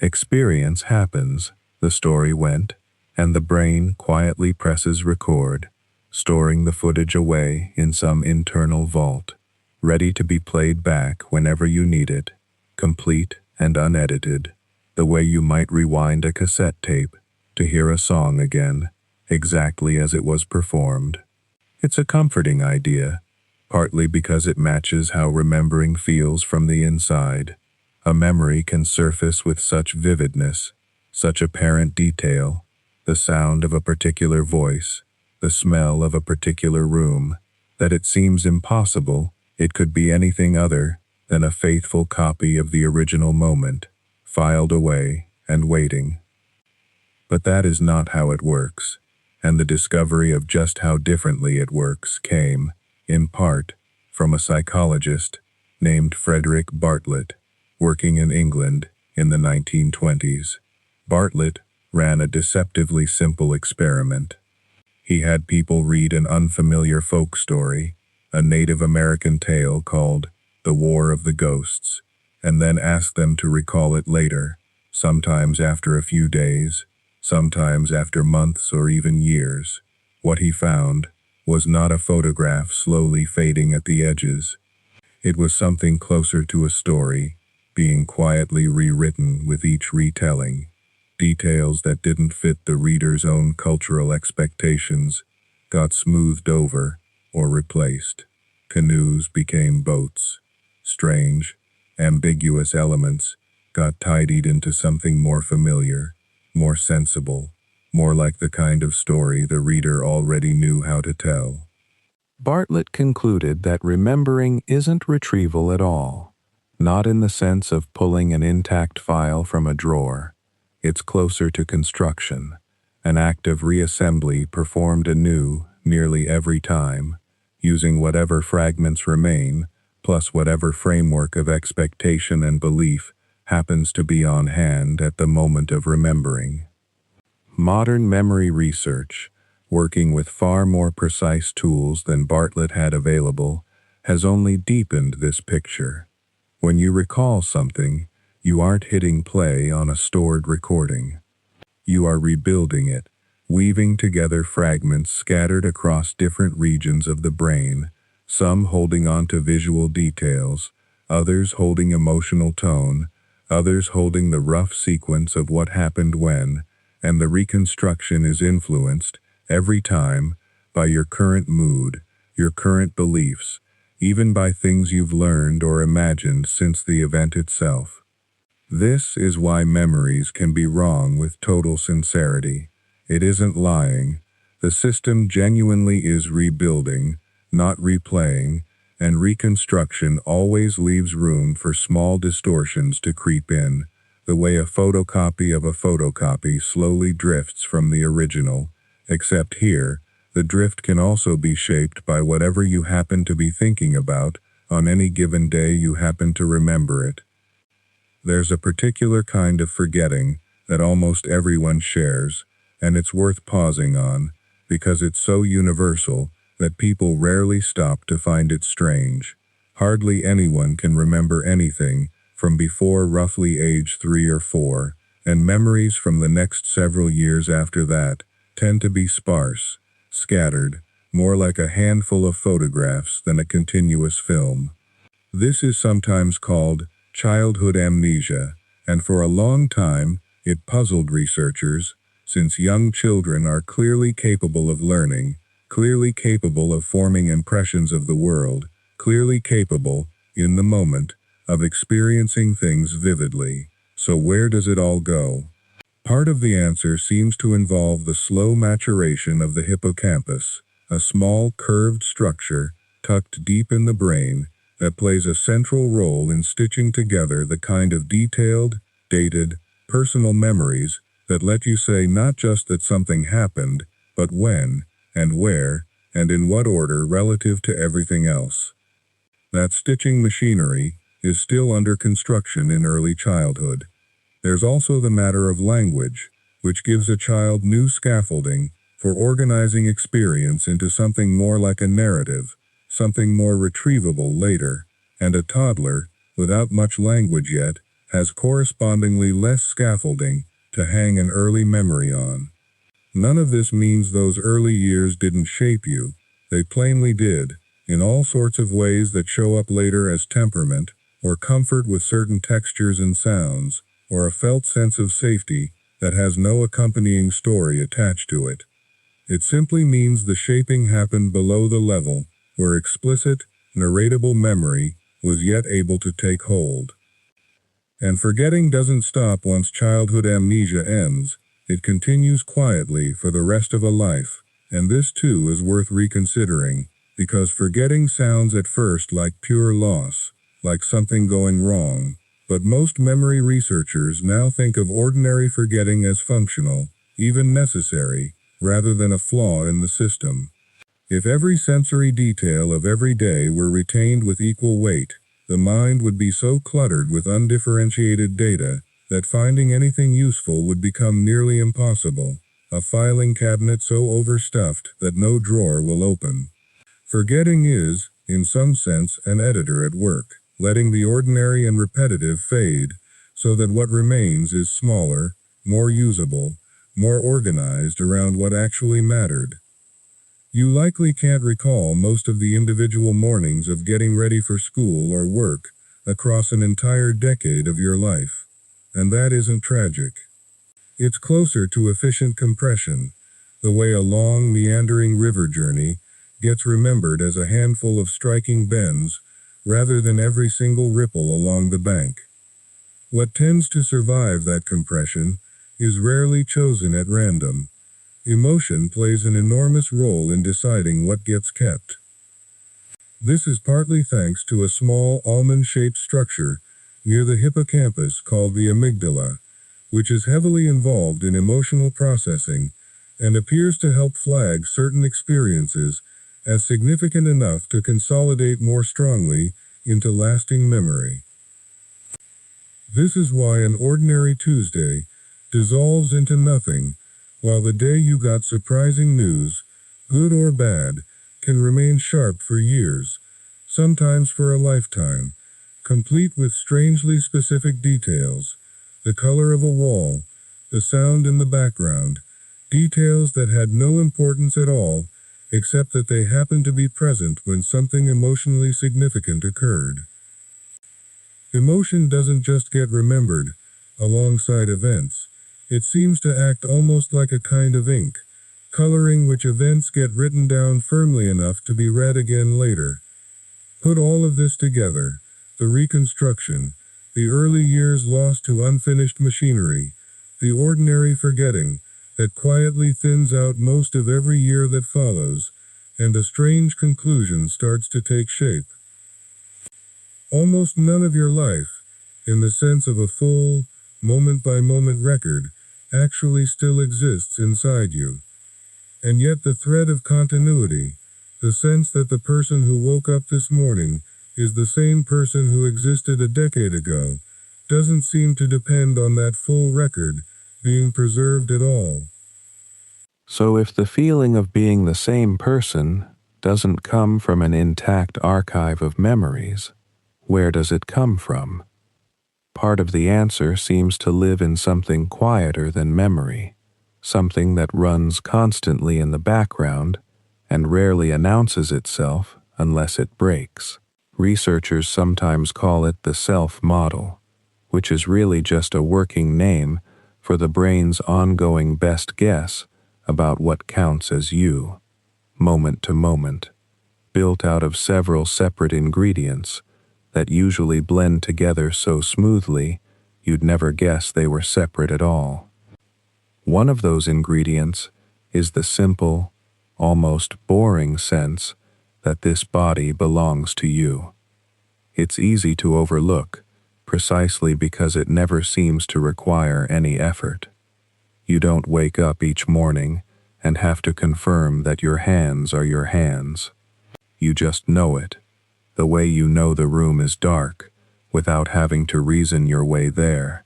Experience happens, the story went, and the brain quietly presses record, storing the footage away in some internal vault, ready to be played back whenever you need it, complete and unedited, the way you might rewind a cassette tape to hear a song again, exactly as it was performed. It's a comforting idea, partly because it matches how remembering feels from the inside. A memory can surface with such vividness, such apparent detail, the sound of a particular voice, the smell of a particular room, that it seems impossible it could be anything other than a faithful copy of the original moment, filed away and waiting. But that is not how it works, and the discovery of just how differently it works came, in part, from a psychologist named Frederick Bartlett, working in England in the 1920s. Bartlett ran a deceptively simple experiment. He had people read an unfamiliar folk story, a Native American tale called The War of the Ghosts, and then ask them to recall it later, sometimes after a few days, sometimes after months or even years. What he found was not a photograph slowly fading at the edges. It was something closer to a story, being quietly rewritten with each retelling. Details that didn't fit the reader's own cultural expectations, got smoothed over or replaced. Canoes became boats. Strange, ambiguous elements got tidied into something more familiar, more sensible, more like the kind of story the reader already knew how to tell. Bartlett concluded that remembering isn't retrieval at all, not in the sense of pulling an intact file from a drawer. It's closer to construction, an act of reassembly performed anew nearly every time, using whatever fragments remain, plus whatever framework of expectation and belief happens to be on hand at the moment of remembering. Modern memory research, working with far more precise tools than Bartlett had available, has only deepened this picture. When you recall something, you aren't hitting play on a stored recording. You are rebuilding it, weaving together fragments scattered across different regions of the brain, some holding on to visual details, others holding emotional tone, others holding the rough sequence of what happened when, and the reconstruction is influenced, every time, by your current mood, your current beliefs, even by things you've learned or imagined since the event itself. This is why memories can be wrong with total sincerity. It isn't lying. The system genuinely is rebuilding, not replaying, and reconstruction always leaves room for small distortions to creep in, the way a photocopy of a photocopy slowly drifts from the original, except here, the drift can also be shaped by whatever you happen to be thinking about on any given day you happen to remember it. There's a particular kind of forgetting that almost everyone shares, and it's worth pausing on, because it's so universal that people rarely stop to find it strange. Hardly anyone can remember anything from before roughly age 3 or 4, and memories from the next several years after that tend to be sparse, scattered, more like a handful of photographs than a continuous film. This is sometimes called childhood amnesia, and for a long time it puzzled researchers, since young children are clearly capable of learning, clearly capable of forming impressions of the world, clearly capable, in the moment, of experiencing things vividly. So where does it all go? Part of the answer seems to involve the slow maturation of the hippocampus, a small curved structure tucked deep in the brain that plays a central role in stitching together the kind of detailed, dated, personal memories that let you say not just that something happened, but when, and where, and in what order relative to everything else. That stitching machinery is still under construction in early childhood. There's also the matter of language, which gives a child new scaffolding for organizing experience into something more like a narrative, something more retrievable later, and a toddler, without much language yet, has correspondingly less scaffolding to hang an early memory on. None of this means those early years didn't shape you. They plainly did, in all sorts of ways that show up later as temperament, or comfort with certain textures and sounds, or a felt sense of safety that has no accompanying story attached to it. It simply means the shaping happened below the level where explicit, narratable memory was yet able to take hold. And forgetting doesn't stop once childhood amnesia ends. It continues quietly for the rest of a life, and this too is worth reconsidering, because forgetting sounds at first like pure loss, like something going wrong, but most memory researchers now think of ordinary forgetting as functional, even necessary, rather than a flaw in the system. If every sensory detail of every day were retained with equal weight, the mind would be so cluttered with undifferentiated data that finding anything useful would become nearly impossible, a filing cabinet so overstuffed that no drawer will open. Forgetting is, in some sense, an editor at work, letting the ordinary and repetitive fade, so that what remains is smaller, more usable, more organized around what actually mattered. You likely can't recall most of the individual mornings of getting ready for school or work across an entire decade of your life, and that isn't tragic. It's closer to efficient compression, the way a long, meandering river journey gets remembered as a handful of striking bends rather than every single ripple along the bank. What tends to survive that compression is rarely chosen at random. Emotion plays an enormous role in deciding what gets kept. This is partly thanks to a small almond-shaped structure near the hippocampus called the amygdala, which is heavily involved in emotional processing and appears to help flag certain experiences as significant enough to consolidate more strongly into lasting memory. This is why an ordinary Tuesday dissolves into nothing, while the day you got surprising news, good or bad, can remain sharp for years, sometimes for a lifetime, complete with strangely specific details, the color of a wall, the sound in the background, details that had no importance at all, except that they happened to be present when something emotionally significant occurred. Emotion doesn't just get remembered alongside events. It seems to act almost like a kind of ink, coloring which events get written down firmly enough to be read again later. Put all of this together, the reconstruction, the early years lost to unfinished machinery, the ordinary forgetting that quietly thins out most of every year that follows, and a strange conclusion starts to take shape. Almost none of your life, in the sense of a full, moment-by-moment record, actually still exists inside you. And yet the thread of continuity, the sense that the person who woke up this morning is the same person who existed a decade ago, doesn't seem to depend on that full record being preserved at all. So if the feeling of being the same person doesn't come from an intact archive of memories, where does it come from? Part of the answer seems to live in something quieter than memory, something that runs constantly in the background and rarely announces itself unless it breaks. Researchers sometimes call it the self model, which is really just a working name for the brain's ongoing best guess about what counts as you, moment to moment, built out of several separate ingredients that usually blend together so smoothly you'd never guess they were separate at all. One of those ingredients is the simple, almost boring sense that this body belongs to you. It's easy to overlook, precisely because it never seems to require any effort. You don't wake up each morning and have to confirm that your hands are your hands. You just know it, the way you know the room is dark, without having to reason your way there.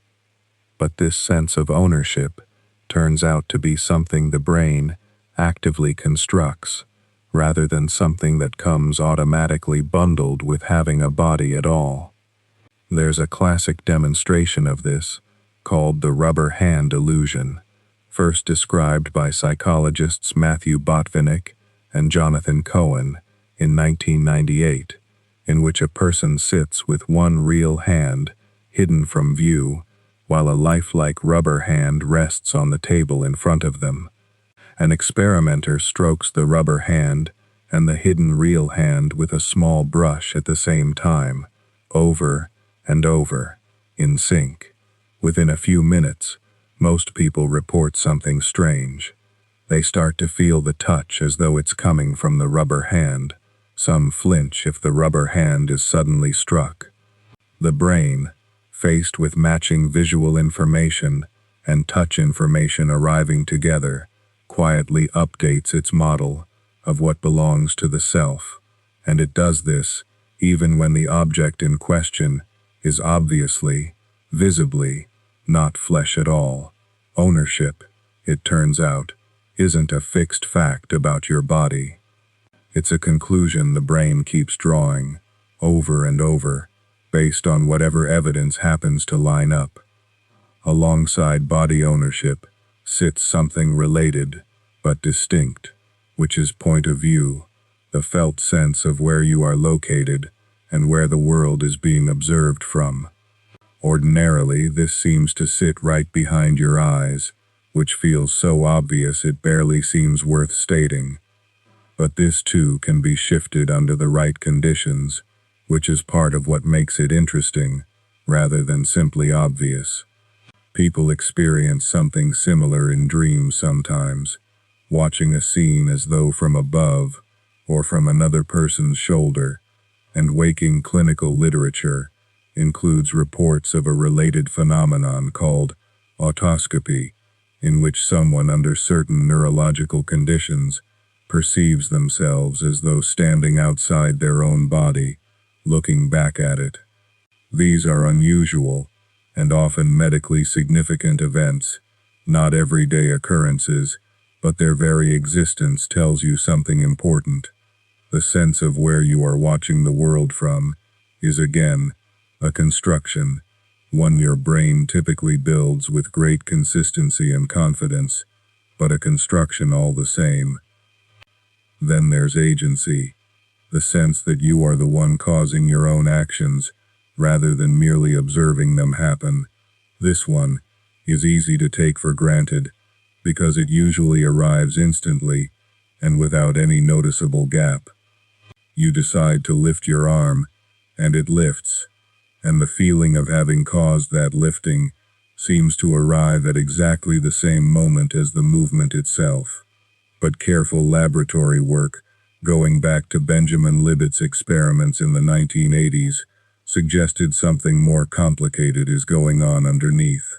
But this sense of ownership turns out to be something the brain actively constructs, rather than something that comes automatically bundled with having a body at all. There's a classic demonstration of this, called the rubber hand illusion, first described by psychologists Matthew Botvinnik and Jonathan Cohen in 1998, in which a person sits with one real hand hidden from view, while a lifelike rubber hand rests on the table in front of them. An experimenter strokes the rubber hand and the hidden real hand with a small brush at the same time, over and over, in sync. Within a few minutes, most people report something strange. They start to feel the touch as though it's coming from the rubber hand. Some flinch if the rubber hand is suddenly struck. The brain, faced with matching visual information and touch information arriving together, quietly updates its model of what belongs to the self, and it does this even when the object in question is obviously, visibly, not flesh at all. Ownership, it turns out, isn't a fixed fact about your body. It's a conclusion the brain keeps drawing, over and over, based on whatever evidence happens to line up. Alongside body ownership sits something related, but distinct, which is point of view, the felt sense of where you are located and where the world is being observed from. Ordinarily, this seems to sit right behind your eyes, which feels so obvious it barely seems worth stating. But this too can be shifted under the right conditions, which is part of what makes it interesting, rather than simply obvious. People experience something similar in dreams sometimes, watching a scene as though from above or from another person's shoulder, and waking clinical literature includes reports of a related phenomenon called autoscopy, in which someone under certain neurological conditions perceives themselves as though standing outside their own body, looking back at it. These are unusual and often medically significant events, not everyday occurrences, but their very existence tells you something important. The sense of where you are watching the world from is again a construction, one your brain typically builds with great consistency and confidence, but a construction all the same. Then there's agency, the sense that you are the one causing your own actions, rather than merely observing them happen. This one is easy to take for granted, because it usually arrives instantly and without any noticeable gap. You decide to lift your arm, and it lifts, and the feeling of having caused that lifting seems to arrive at exactly the same moment as the movement itself. But careful laboratory work, going back to Benjamin Libet's experiments in the 1980s, suggested something more complicated is going on underneath.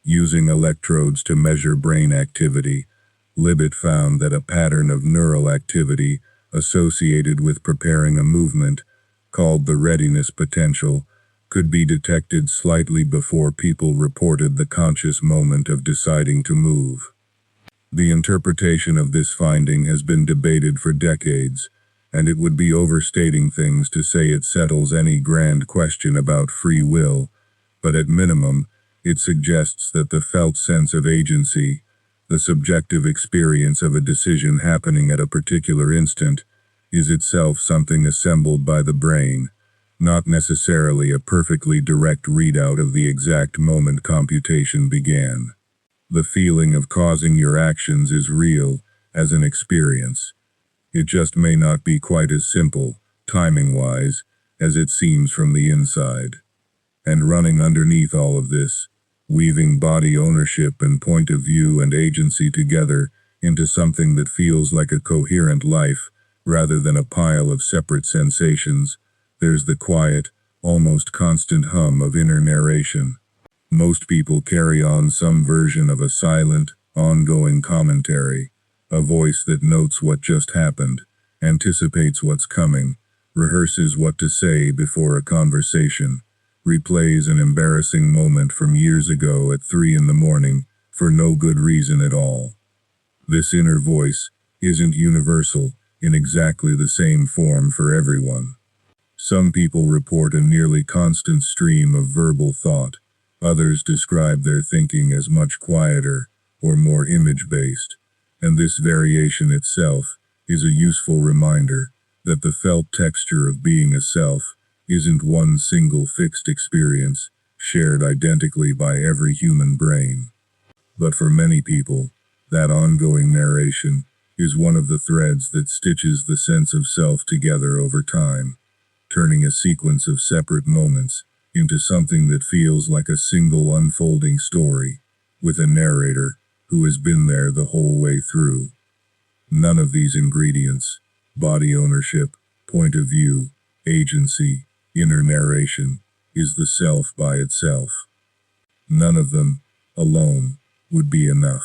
Using electrodes to measure brain activity, Libet found that a pattern of neural activity associated with preparing a movement, called the readiness potential, could be detected slightly before people reported the conscious moment of deciding to move. The interpretation of this finding has been debated for decades, and it would be overstating things to say it settles any grand question about free will, but at minimum, it suggests that the felt sense of agency, the subjective experience of a decision happening at a particular instant, is itself something assembled by the brain, not necessarily a perfectly direct readout of the exact moment computation began. The feeling of causing your actions is real, as an experience. It just may not be quite as simple, timing-wise, as it seems from the inside. And running underneath all of this, weaving body ownership and point of view and agency together into something that feels like a coherent life, rather than a pile of separate sensations, there's the quiet, almost constant hum of inner narration. Most people carry on some version of a silent, ongoing commentary, a voice that notes what just happened, anticipates what's coming, rehearses what to say before a conversation, replays an embarrassing moment from years ago at 3 a.m. for no good reason at all. This inner voice isn't universal in exactly the same form for everyone. Some people report a nearly constant stream of verbal thought. Others describe their thinking as much quieter or more image-based, and this variation itself is a useful reminder that the felt texture of being a self isn't one single fixed experience shared identically by every human brain. But for many people, that ongoing narration is one of the threads that stitches the sense of self together over time, turning a sequence of separate moments into something that feels like a single unfolding story, with a narrator who has been there the whole way through. None of these ingredients, body ownership, point of view, agency, inner narration, is the self by itself. None of them, alone, would be enough.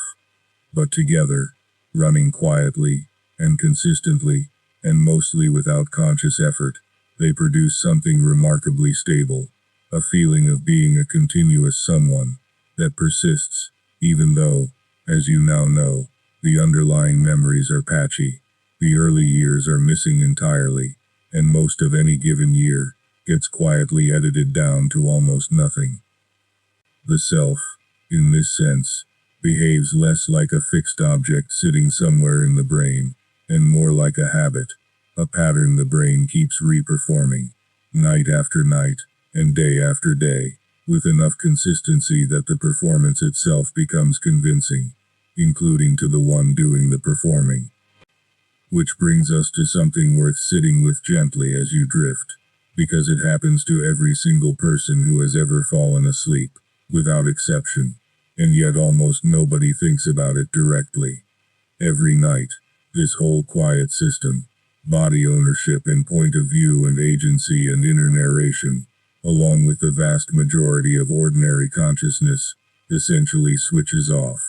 But together, running quietly and consistently, and mostly without conscious effort, they produce something remarkably stable, a feeling of being a continuous someone that persists, even though, as you now know, the underlying memories are patchy, the early years are missing entirely, and most of any given year gets quietly edited down to almost nothing. The self, in this sense, behaves less like a fixed object sitting somewhere in the brain, and more like a habit, a pattern the brain keeps reperforming, night after night, and day after day, with enough consistency that the performance itself becomes convincing, including to the one doing the performing. Which brings us to something worth sitting with gently as you drift, because it happens to every single person who has ever fallen asleep, without exception, and yet almost nobody thinks about it directly. Every night, this whole quiet system, body ownership and point of view and agency and inner narration, along with the vast majority of ordinary consciousness, essentially switches off.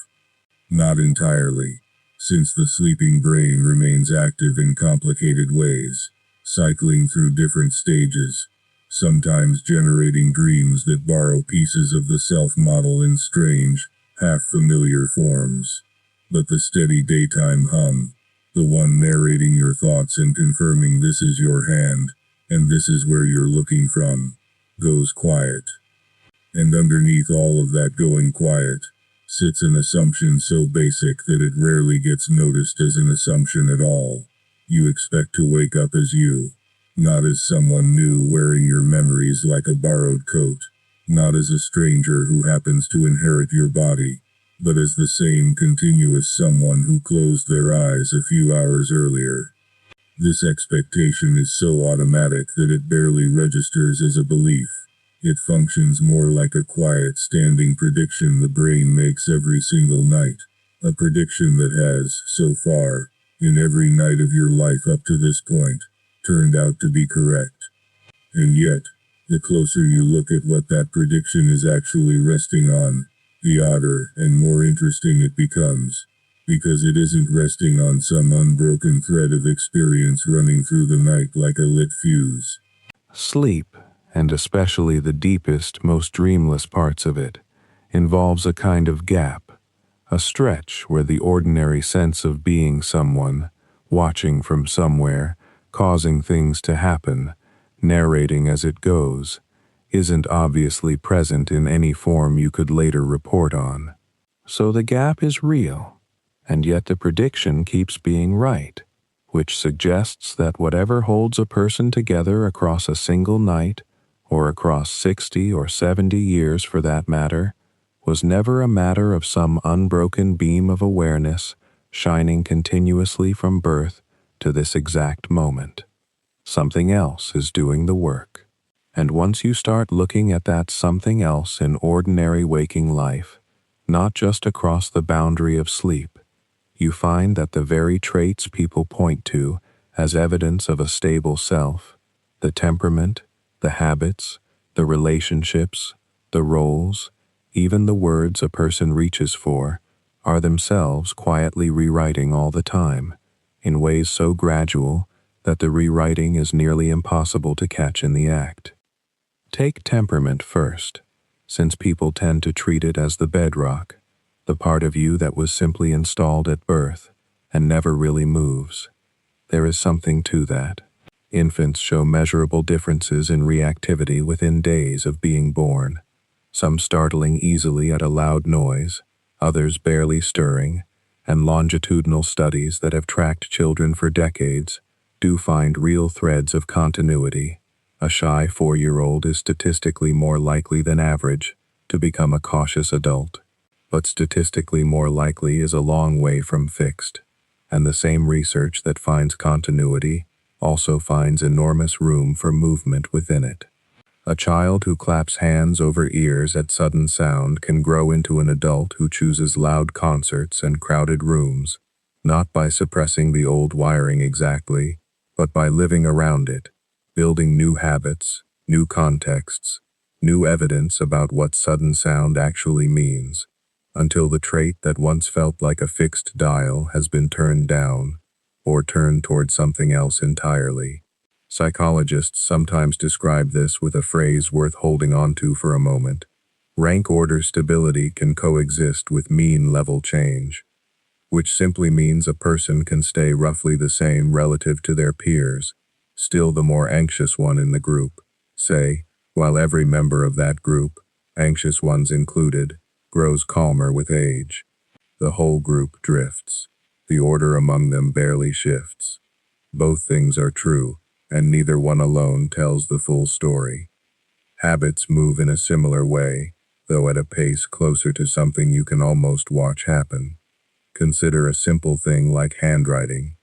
Not entirely, since the sleeping brain remains active in complicated ways, cycling through different stages, sometimes generating dreams that borrow pieces of the self model in strange, half-familiar forms. But the steady daytime hum, the one narrating your thoughts and confirming this is your hand, and this is where you're looking from, goes quiet. And underneath all of that going quiet, sits an assumption so basic that it rarely gets noticed as an assumption at all. You expect to wake up as you, not as someone new wearing your memories like a borrowed coat, not as a stranger who happens to inherit your body, but as the same continuous someone who closed their eyes a few hours earlier. This expectation is so automatic that it barely registers as a belief. It functions more like a quiet standing prediction the brain makes every single night, a prediction that has, so far, in every night of your life up to this point, turned out to be correct. And yet, the closer you look at what that prediction is actually resting on, the odder and more interesting it becomes, because it isn't resting on some unbroken thread of experience running through the night like a lit fuse. Sleep, and especially the deepest, most dreamless parts of it, involves a kind of gap, a stretch where the ordinary sense of being someone, watching from somewhere, causing things to happen, narrating as it goes, isn't obviously present in any form you could later report on. So the gap is real, and yet the prediction keeps being right, which suggests that whatever holds a person together across a single night, or across 60 or 70 years for that matter, was never a matter of some unbroken beam of awareness shining continuously from birth to this exact moment. Something else is doing the work. And once you start looking at that something else in ordinary waking life, not just across the boundary of sleep, you find that the very traits people point to as evidence of a stable self, the temperament, the habits, the relationships, the roles, even the words a person reaches for, are themselves quietly rewriting all the time, in ways so gradual that the rewriting is nearly impossible to catch in the act. Take temperament first, since people tend to treat it as the bedrock, the part of you that was simply installed at birth and never really moves. There is something to that. Infants show measurable differences in reactivity within days of being born, some startling easily at a loud noise, others barely stirring, and longitudinal studies that have tracked children for decades do find real threads of continuity. A shy 4-year-old is statistically more likely than average to become a cautious adult, but statistically more likely is a long way from fixed, and the same research that finds continuity also finds enormous room for movement within it. A child who claps hands over ears at sudden sound can grow into an adult who chooses loud concerts and crowded rooms, not by suppressing the old wiring exactly, but by living around it, building new habits, new contexts, new evidence about what sudden sound actually means, until the trait that once felt like a fixed dial has been turned down, or turned toward something else entirely. Psychologists sometimes describe this with a phrase worth holding on to for a moment. Rank order stability can coexist with mean level change, which simply means a person can stay roughly the same relative to their peers, still the more anxious one in the group, say, while every member of that group, anxious ones included, grows calmer with age. The whole group drifts. The order among them barely shifts. Both things are true, and neither one alone tells the full story. Habits move in a similar way, though at a pace closer to something you can almost watch happen. Consider a simple thing like handwriting.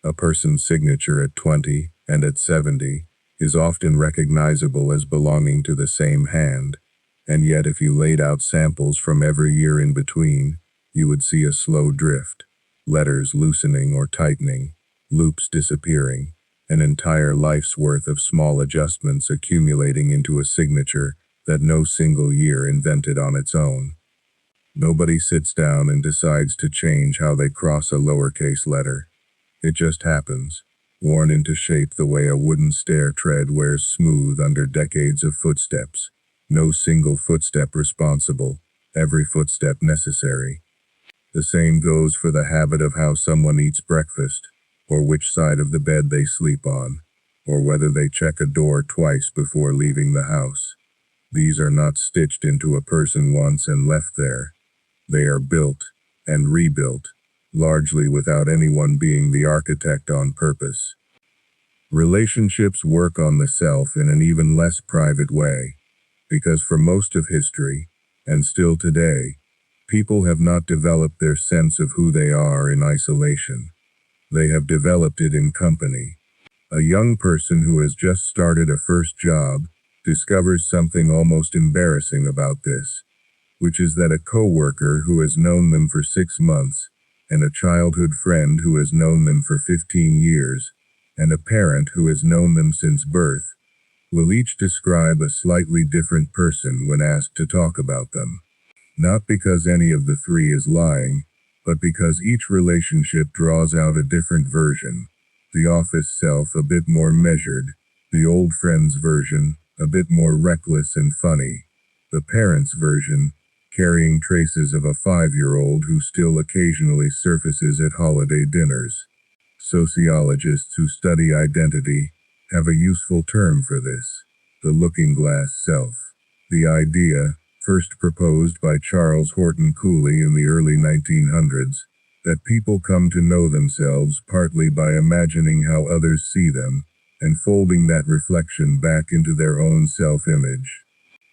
A person's signature at 20 and at 70 is often recognizable as belonging to the same hand, and yet if you laid out samples from every year in between, you would see a slow drift, letters loosening or tightening, loops disappearing, an entire life's worth of small adjustments accumulating into a signature that no single year invented on its own. Nobody sits down and decides to change how they cross a lowercase letter. It just happens, worn into shape the way a wooden stair tread wears smooth under decades of footsteps. No single footstep responsible, every footstep necessary. The same goes for the habit of how someone eats breakfast, or which side of the bed they sleep on, or whether they check a door twice before leaving the house. These are not stitched into a person once and left there. They are built and rebuilt, largely without anyone being the architect on purpose. Relationships work on the self in an even less private way, because for most of history, and still today, people have not developed their sense of who they are in isolation. They have developed it in company. A young person who has just started a first job discovers something almost embarrassing about this, which is that a coworker who has known them for 6 months, and a childhood friend who has known them for 15 years, and a parent who has known them since birth, will each describe a slightly different person when asked to talk about them. Not because any of the three is lying, but because each relationship draws out a different version. The office self a bit more measured, the old friend's version a bit more reckless and funny, the parent's version carrying traces of a 5-year-old who still occasionally surfaces at holiday dinners. Sociologists who study identity have a useful term for this, the looking glass self. The idea, first proposed by Charles Horton Cooley in the early 1900s, that people come to know themselves partly by imagining how others see them, and folding that reflection back into their own self-image.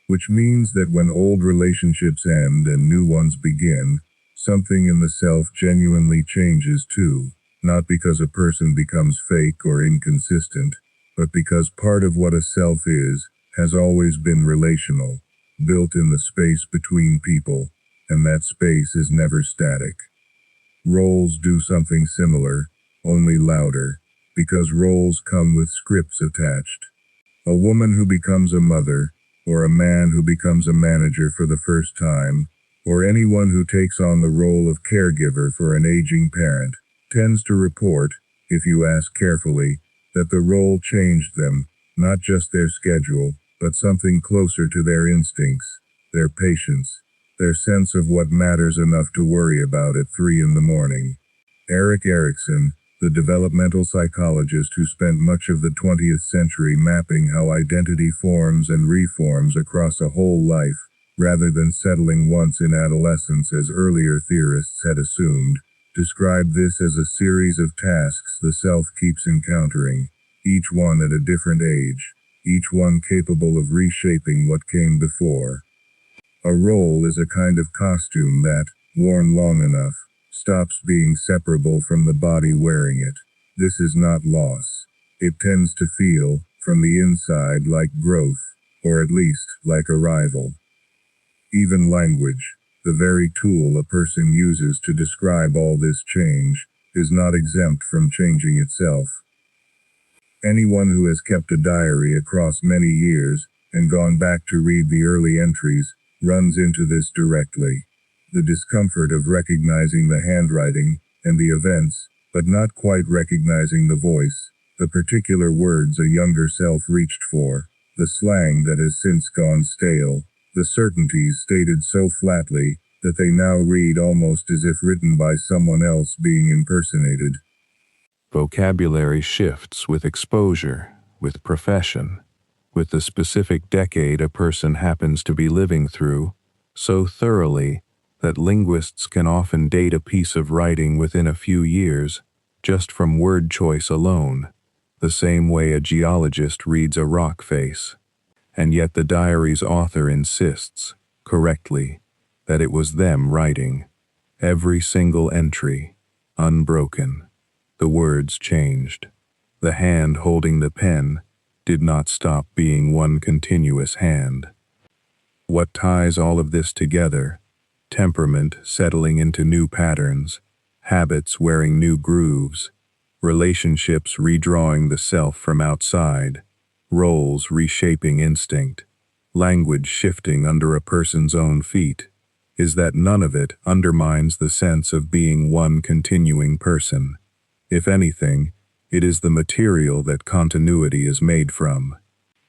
Which means that when old relationships end and new ones begin, something in the self genuinely changes too, not because a person becomes fake or inconsistent, but because part of what a self is, has always been relational, built in the space between people, and that space is never static. Roles do something similar, only louder, because roles come with scripts attached. A woman who becomes a mother, or a man who becomes a manager for the first time, or anyone who takes on the role of caregiver for an aging parent, tends to report, if you ask carefully, that the role changed them, not just their schedule, but something closer to their instincts, their patience, their sense of what matters enough to worry about at 3 in the morning. Erik Erikson, the developmental psychologist who spent much of the 20th century mapping how identity forms and reforms across a whole life, rather than settling once in adolescence as earlier theorists had assumed, described this as a series of tasks the self keeps encountering, each one at a different age, each one capable of reshaping what came before. A role is a kind of costume that, worn long enough, stops being separable from the body wearing it. This is not loss. It tends to feel, from the inside, like growth, or at least, like arrival. Even language, the very tool a person uses to describe all this change, is not exempt from changing itself. Anyone who has kept a diary across many years, and gone back to read the early entries, runs into this directly. The discomfort of recognizing the handwriting, and the events, but not quite recognizing the voice, the particular words a younger self reached for, the slang that has since gone stale, the certainties stated so flatly, that they now read almost as if written by someone else being impersonated. Vocabulary shifts with exposure, with profession, with the specific decade a person happens to be living through, so thoroughly that linguists can often date a piece of writing within a few years, just from word choice alone, the same way a geologist reads a rock face. and yet the diary's author insists, correctly, that it was them writing. Every single entry, unbroken. The words changed. The hand holding the pen did not stop being one continuous hand. What ties all of this together? Temperament settling into new patterns, habits wearing new grooves, relationships redrawing the self from outside, roles reshaping instinct, language shifting under a person's own feet, is that none of it undermines the sense of being one continuing person. If anything, it is the material that continuity is made from.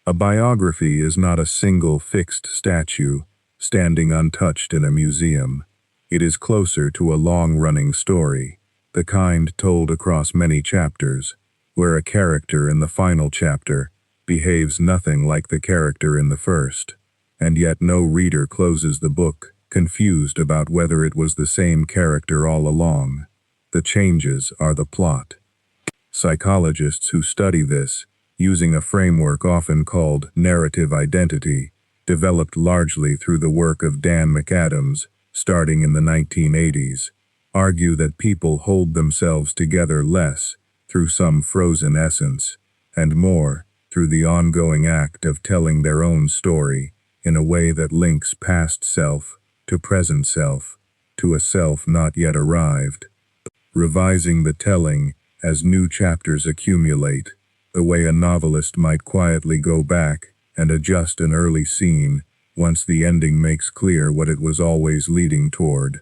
A biography is not a single fixed statue standing untouched in a museum. It is closer to a long-running story, the kind told across many chapters, where a character in the final chapter behaves nothing like the character in the first, and yet no reader closes the book confused about whether it was the same character all along. The changes are the plot. Psychologists who study this, using a framework often called narrative identity, developed largely through the work of Dan McAdams, starting in the 1980s, argue that people hold themselves together less through some frozen essence, and more through the ongoing act of telling their own story in a way that links past self to present self, to a self not yet arrived. Revising the telling as new chapters accumulate, the way a novelist might quietly go back and adjust an early scene once the ending makes clear what it was always leading toward,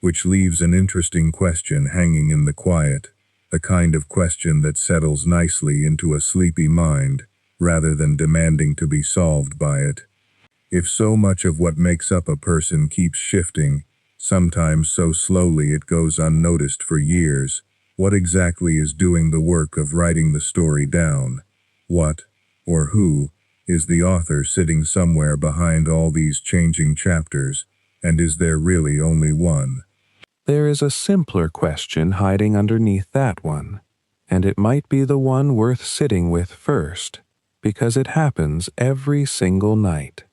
which leaves an interesting question hanging in the quiet, the kind of question that settles nicely into a sleepy mind rather than demanding to be solved by it. If so much of what makes up a person keeps shifting, sometimes so slowly it goes unnoticed for years, what exactly is doing the work of writing the story down? What, or who, is the author sitting somewhere behind all these changing chapters, and is there really only one? There is a simpler question hiding underneath that one, and it might be the one worth sitting with first, because it happens every single night.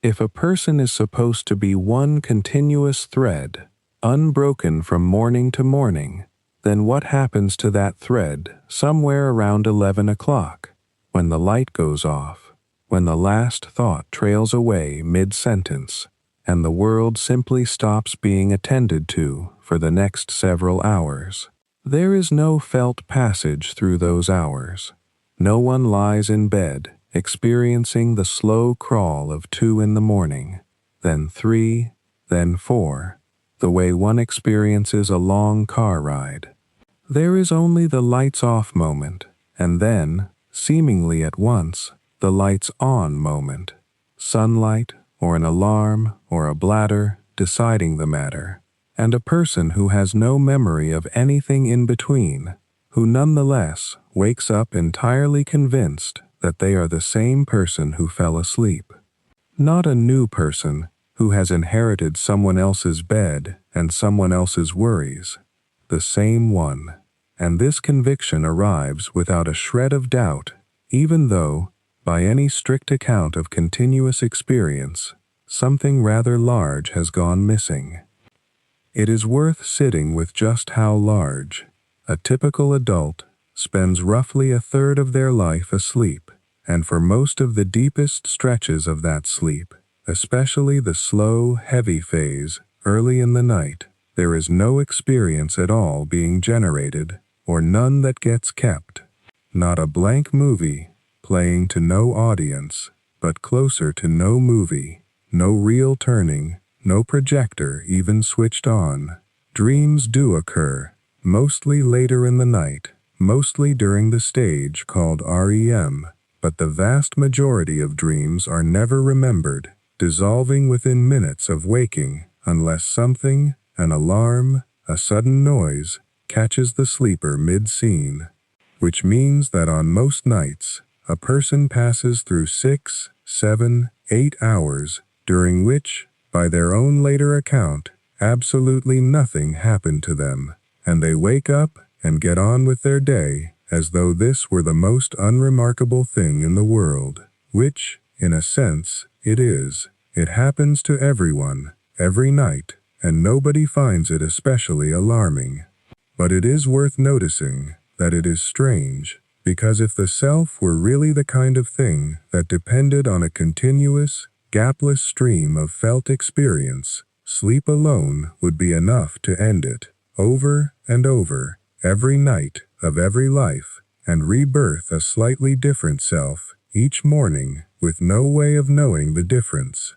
If a person is supposed to be one continuous thread, unbroken from morning to morning, then what happens to that thread somewhere around 11 o'clock, when the light goes off, when the last thought trails away mid-sentence, and the world simply stops being attended to for the next several hours? There is no felt passage through those hours. No one lies in bed, experiencing the slow crawl of 2 in the morning, then 3, then 4, the way one experiences a long car ride. There is only the lights-off moment, and then, seemingly at once, the lights-on moment. Sunlight, or an alarm, or a bladder, deciding the matter, and a person who has no memory of anything in between, who nonetheless wakes up entirely convinced that they are the same person who fell asleep. Not a new person who has inherited someone else's bed and someone else's worries. The same one. And this conviction arrives without a shred of doubt, even though, by any strict account of continuous experience, something rather large has gone missing. It is worth sitting with just how large. A typical adult spends roughly a third of their life asleep, and for most of the deepest stretches of that sleep, especially the slow, heavy phase early in the night, there is no experience at all being generated, or none that gets kept. Not a blank movie, playing to no audience, but closer to no movie, no reel turning, no projector even switched on. Dreams do occur, mostly later in the night, mostly during the stage called REM, but the vast majority of dreams are never remembered, dissolving within minutes of waking, unless something, an alarm, a sudden noise, catches the sleeper mid-scene, which means that on most nights, a person passes through 6, 7, 8 hours, during which, by their own later account, absolutely nothing happened to them, and they wake up and get on with their day as though this were the most unremarkable thing in the world, which, In a sense, it is. It happens to everyone, every night, and nobody finds it especially alarming. But it is worth noticing that it is strange, because if the self were really the kind of thing that depended on a continuous, gapless stream of felt experience, sleep alone would be enough to end it, over and over, every night of every life, and rebirth a slightly different self each morning with no way of knowing the difference.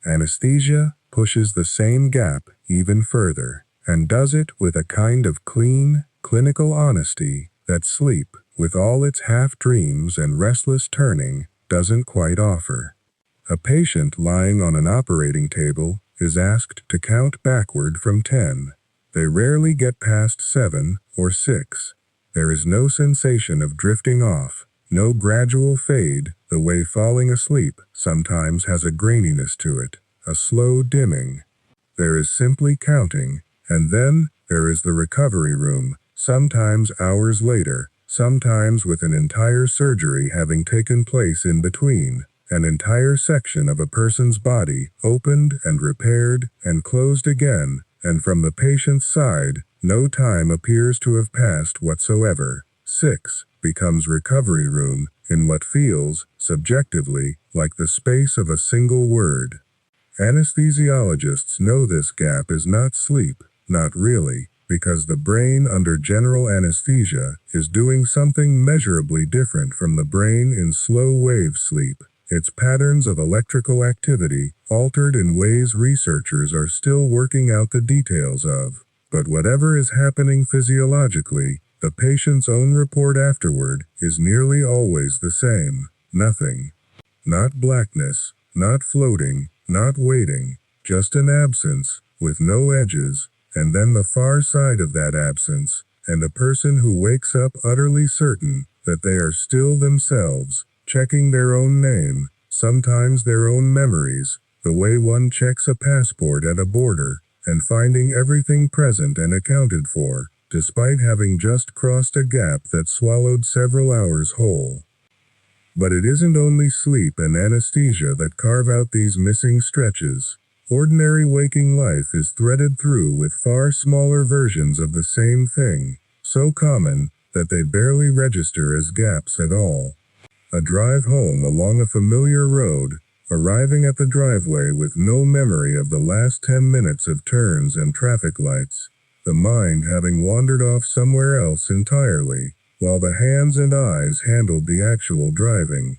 Anesthesia pushes the same gap even further, and does it with a kind of clean, clinical honesty that sleep, with all its half-dreams and restless turning, doesn't quite offer. A patient lying on an operating table is asked to count backward from 10. They rarely get past 7 or 6. There is no sensation of drifting off, no gradual fade, the way falling asleep sometimes has a graininess to it, a slow dimming. There is simply counting, and then there is the recovery room, sometimes hours later, sometimes with an entire surgery having taken place in between, an entire section of a person's body opened and repaired and closed again, and from the patient's side, no time appears to have passed whatsoever. 6 becomes recovery room in what feels, subjectively, like the space of a single word. Anesthesiologists know this gap is not sleep, not really, because the brain under general anesthesia is doing something measurably different from the brain in slow-wave sleep. Its patterns of electrical activity altered in ways researchers are still working out the details of. But whatever is happening physiologically, the patient's own report afterward is nearly always the same. Nothing. Not blackness, not floating, not waiting, just an absence, with no edges, and then the far side of that absence, and a person who wakes up utterly certain that they are still themselves, checking their own name, sometimes their own memories, the way one checks a passport at a border, and finding everything present and accounted for, despite having just crossed a gap that swallowed several hours whole. But it isn't only sleep and anesthesia that carve out these missing stretches. Ordinary waking life is threaded through with far smaller versions of the same thing, so common that they barely register as gaps at all. A drive home along a familiar road, arriving at the driveway with no memory of the last 10 minutes of turns and traffic lights, the mind having wandered off somewhere else entirely, while the hands and eyes handled the actual driving.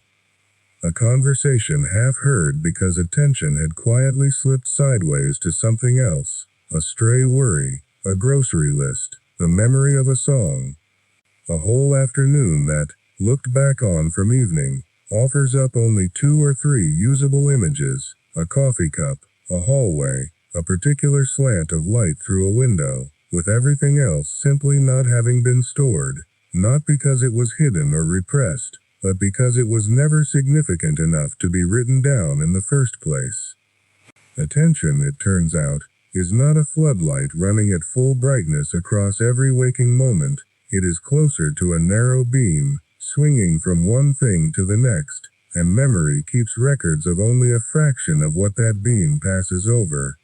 A conversation half heard because attention had quietly slipped sideways to something else, a stray worry, a grocery list, the memory of a song. A whole afternoon that, looked back on from evening, offers up only 2 or 3 usable images, a coffee cup, a hallway, a particular slant of light through a window, with everything else simply not having been stored, not because it was hidden or repressed, but because it was never significant enough to be written down in the first place. Attention, it turns out, is not a floodlight running at full brightness across every waking moment. It is closer to a narrow beam, swinging from one thing to the next, and memory keeps records of only a fraction of what that beam passes over.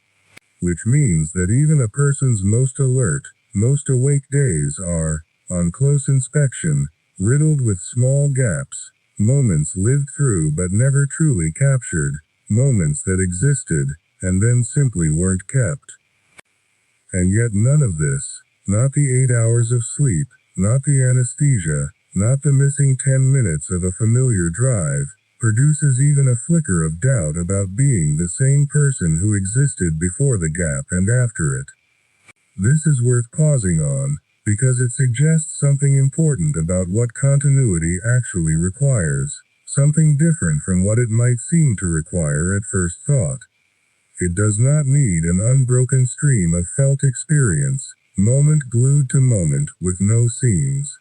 Which means that even a person's most alert, most awake days are, on close inspection, riddled with small gaps, moments lived through but never truly captured, moments that existed, and then simply weren't kept. And yet none of this, not the 8 hours of sleep, not the anesthesia, not the missing 10 minutes of a familiar drive, produces even a flicker of doubt about being the same person who existed before the gap and after it. This is worth pausing on, because it suggests something important about what continuity actually requires, something different from what it might seem to require at first thought. It does not need an unbroken stream of felt experience, moment glued to moment with no seams.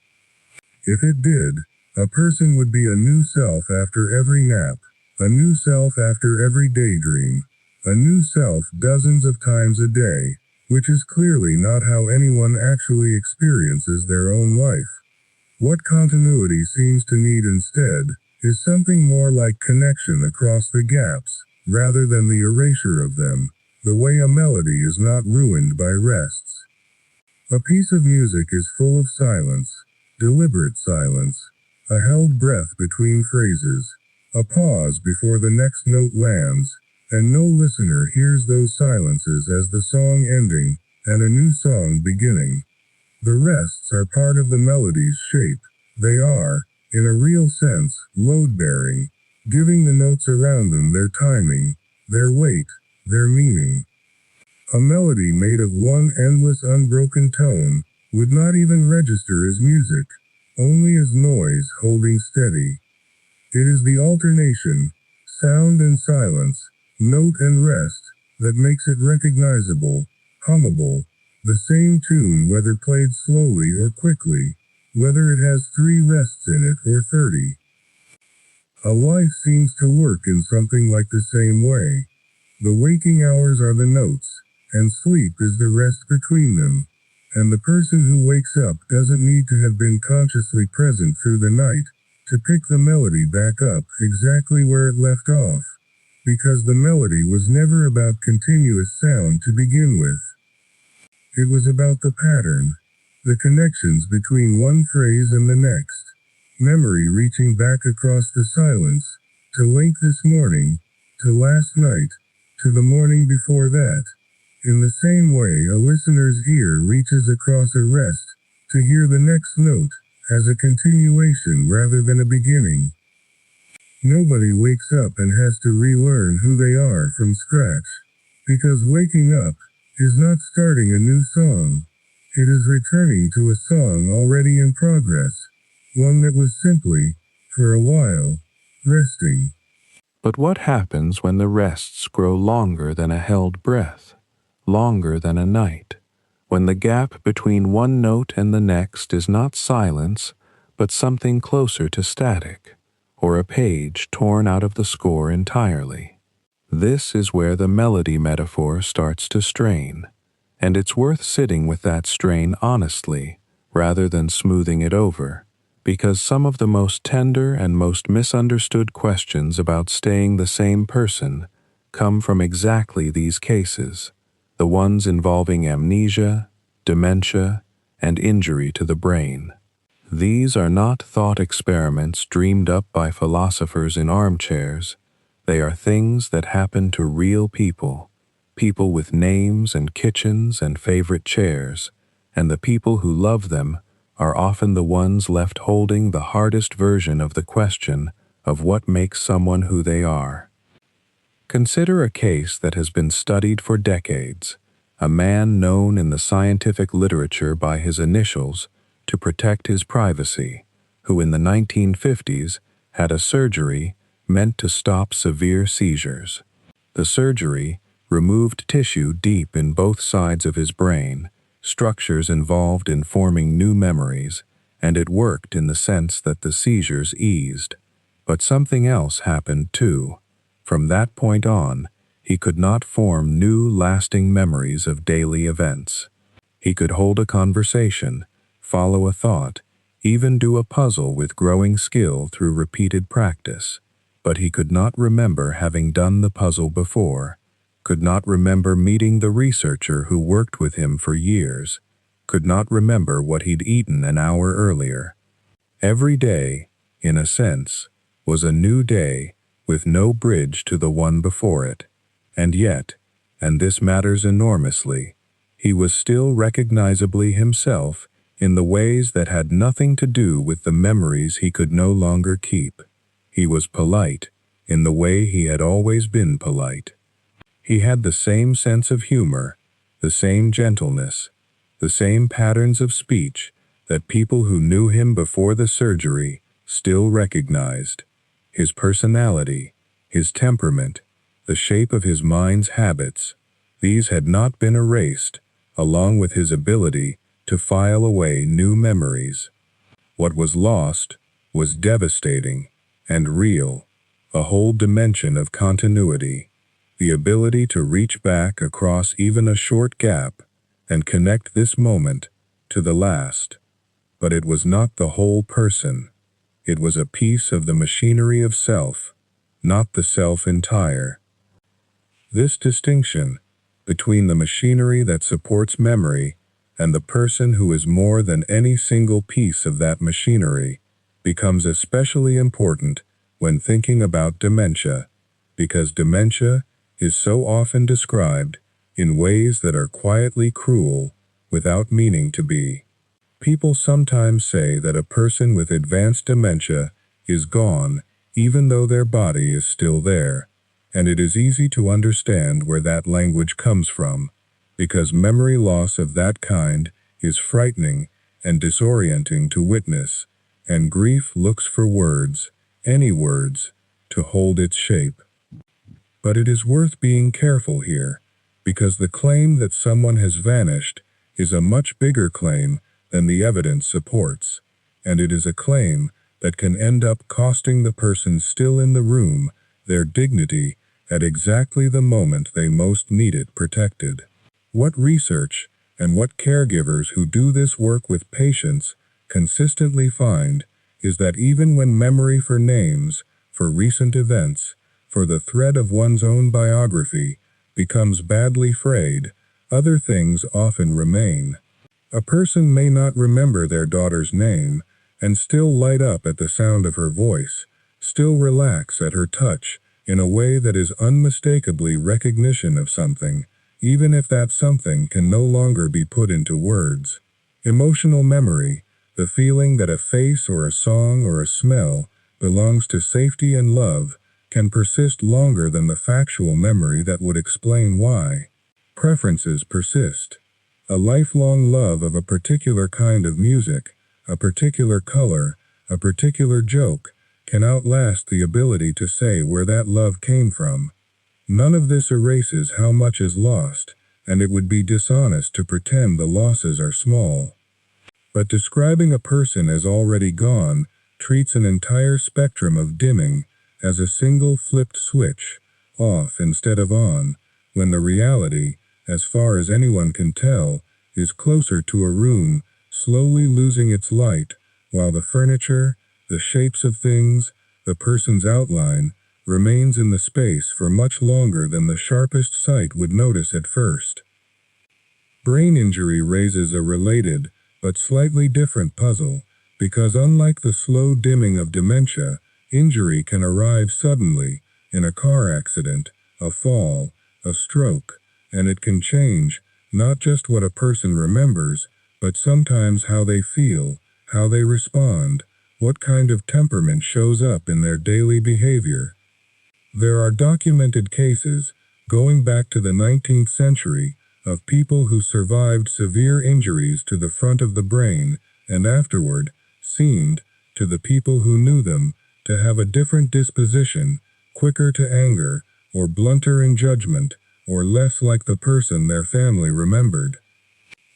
If it did, a person would be a new self after every nap, a new self after every daydream, a new self dozens of times a day, which is clearly not how anyone actually experiences their own life. What continuity seems to need instead is something more like connection across the gaps, rather than the erasure of them, the way a melody is not ruined by rests. A piece of music is full of silence, deliberate silence, a held breath between phrases, a pause before the next note lands, and no listener hears those silences as the song ending and a new song beginning. The rests are part of the melody's shape. They are, in a real sense, load-bearing, giving the notes around them their timing, their weight, their meaning. A melody made of one endless unbroken tone would not even register as music, only as noise holding steady. It is the alternation, sound and silence, note and rest, that makes it recognizable, hummable, the same tune whether played slowly or quickly, whether it has 3 rests in it or 30. A life seems to work in something like the same way. The waking hours are the notes, and sleep is the rest between them, and the person who wakes up doesn't need to have been consciously present through the night to pick the melody back up exactly where it left off, because the melody was never about continuous sound to begin with. It was about the pattern, the connections between one phrase and the next, memory reaching back across the silence, to link this morning, to last night, to the morning before that. In the same way a listener's ear reaches across a rest to hear the next note, as a continuation rather than a beginning. Nobody wakes up and has to relearn who they are from scratch, because waking up is not starting a new song. It is returning to a song already in progress, one that was simply, for a while, resting. But what happens when the rests grow longer than a held breath, longer than a night, when the gap between one note and the next is not silence, but something closer to static, or a page torn out of the score entirely? This is where the melody metaphor starts to strain, and it's worth sitting with that strain honestly, rather than smoothing it over, because some of the most tender and most misunderstood questions about staying the same person come from exactly these cases, the ones involving amnesia, dementia, and injury to the brain. These are not thought experiments dreamed up by philosophers in armchairs. They are things that happen to real people, people with names and kitchens and favorite chairs, and the people who love them are often the ones left holding the hardest version of the question of what makes someone who they are. Consider a case that has been studied for decades, a man known in the scientific literature by his initials to protect his privacy, who in the 1950s had a surgery meant to stop severe seizures. The surgery removed tissue deep in both sides of his brain, structures involved in forming new memories, and it worked in the sense that the seizures eased. But something else happened too. From that point on, he could not form new lasting memories of daily events. He could hold a conversation, follow a thought, even do a puzzle with growing skill through repeated practice, but he could not remember having done the puzzle before, could not remember meeting the researcher who worked with him for years, could not remember what he'd eaten an hour earlier. Every day, in a sense, was a new day with no bridge to the one before it, and yet, and this matters enormously, he was still recognizably himself in the ways that had nothing to do with the memories he could no longer keep. He was polite in the way he had always been polite. He had the same sense of humor, the same gentleness, the same patterns of speech that people who knew him before the surgery still recognized. His personality, his temperament, the shape of his mind's habits, these had not been erased, along with his ability to file away new memories. What was lost was devastating and real, a whole dimension of continuity, the ability to reach back across even a short gap and connect this moment to the last. But it was not the whole person. It was a piece of the machinery of self, not the self entire. This distinction between the machinery that supports memory and the person who is more than any single piece of that machinery becomes especially important when thinking about dementia, because dementia is so often described in ways that are quietly cruel without meaning to be. People sometimes say that a person with advanced dementia is gone even though their body is still there, and it is easy to understand where that language comes from, because memory loss of that kind is frightening and disorienting to witness, and grief looks for words, any words, to hold its shape. But it is worth being careful here, because the claim that someone has vanished is a much bigger claim than the evidence supports, and it is a claim that can end up costing the person still in the room their dignity at exactly the moment they most need it protected. What research and what caregivers who do this work with patients consistently find is that even when memory for names, for recent events, for the thread of one's own biography becomes badly frayed, other things often remain. A person may not remember their daughter's name and still light up at the sound of her voice, still relax at her touch in a way that is unmistakably recognition of something, even if that something can no longer be put into words. Emotional memory, the feeling that a face or a song or a smell belongs to safety and love, can persist longer than the factual memory that would explain why. Preferences persist. A lifelong love of a particular kind of music, a particular color, a particular joke, can outlast the ability to say where that love came from. None of this erases how much is lost, and it would be dishonest to pretend the losses are small. But describing a person as already gone treats an entire spectrum of dimming as a single flipped switch, off instead of on, when the reality, as far as anyone can tell, is closer to a room slowly losing its light, while the furniture, the shapes of things, the person's outline, remains in the space for much longer than the sharpest sight would notice at first. Brain injury raises a related, but slightly different puzzle, because unlike the slow dimming of dementia, injury can arrive suddenly, in a car accident, a fall, a stroke, and it can change not just what a person remembers, but sometimes how they feel, how they respond, what kind of temperament shows up in their daily behavior. There are documented cases, going back to the 19th century, of people who survived severe injuries to the front of the brain and afterward seemed, to the people who knew them, to have a different disposition, quicker to anger, or blunter in judgment, or less like the person their family remembered.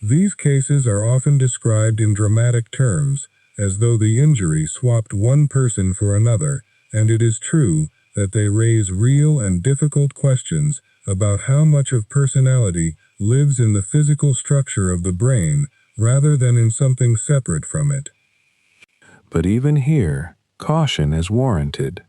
These cases are often described in dramatic terms, as though the injury swapped one person for another, and it is true that they raise real and difficult questions about how much of personality lives in the physical structure of the brain rather than in something separate from it. But even here, caution is warranted,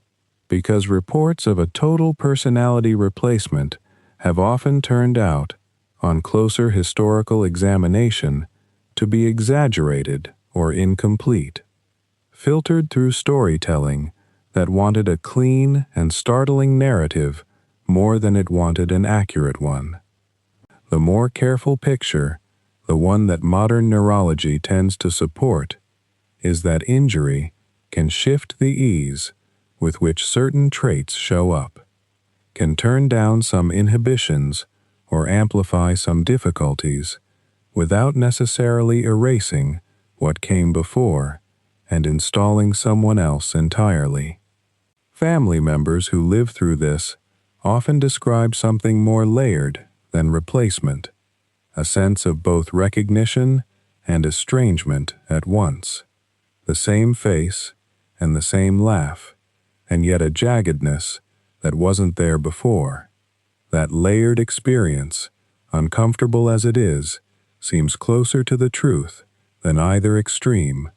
because reports of a total personality replacement have often turned out, on closer historical examination, to be exaggerated or incomplete, filtered through storytelling that wanted a clean and startling narrative more than it wanted an accurate one. The more careful picture, the one that modern neurology tends to support, is that injury can shift the ease with which certain traits show up, can turn down some inhibitions or amplify some difficulties, without necessarily erasing what came before and installing someone else entirely. Family members who live through this often describe something more layered than replacement, a sense of both recognition and estrangement at once, the same face and the same laugh, and yet a jaggedness that wasn't there before. That layered experience, uncomfortable as it is, seems closer to the truth than either extreme,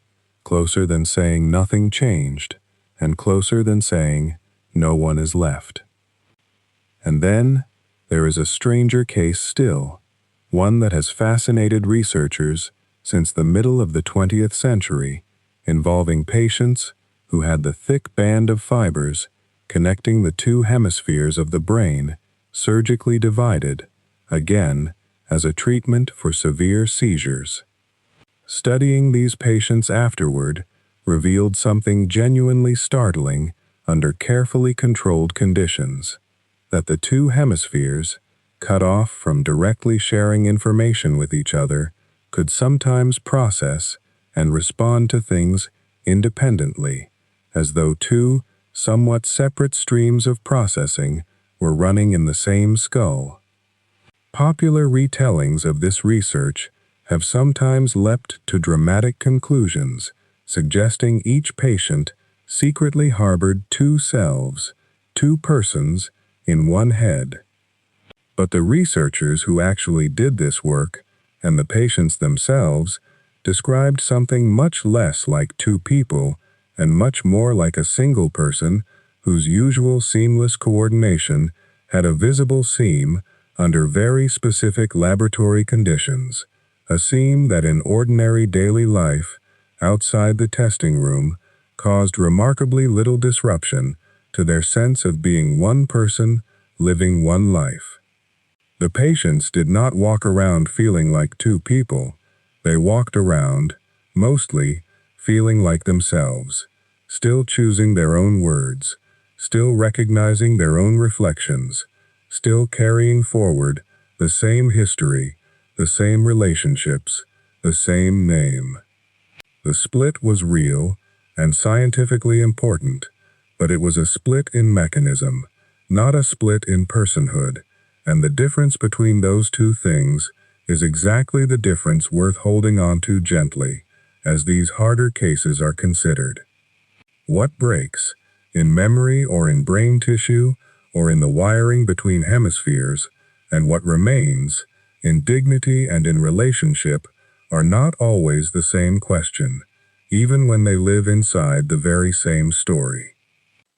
closer than saying nothing changed, and closer than saying no one is left. And then there is a stranger case still, one that has fascinated researchers since the middle of the 20th century, involving patients who had the thick band of fibers connecting the two hemispheres of the brain surgically divided, again as a treatment for severe seizures. Studying these patients afterward revealed something genuinely startling under carefully controlled conditions, that the two hemispheres, cut off from directly sharing information with each other, could sometimes process and respond to things independently, as though two somewhat separate streams of processing were running in the same skull. Popular retellings of this research have sometimes leapt to dramatic conclusions, suggesting each patient secretly harbored two selves, two persons, in one head. But the researchers who actually did this work, and the patients themselves, described something much less like two people and much more like a single person whose usual seamless coordination had a visible seam under very specific laboratory conditions, a seam that in ordinary daily life, outside the testing room, caused remarkably little disruption to their sense of being one person living one life. The patients did not walk around feeling like two people. They walked around, mostly, feeling like themselves, still choosing their own words, still recognizing their own reflections, still carrying forward the same history, the same relationships, the same name. The split was real and scientifically important, but it was a split in mechanism, not a split in personhood, and the difference between those two things is exactly the difference worth holding on to gently, as these harder cases are considered. What breaks, in memory or in brain tissue, or in the wiring between hemispheres, and what remains, in dignity and in relationship, are not always the same question, even when they live inside the very same story.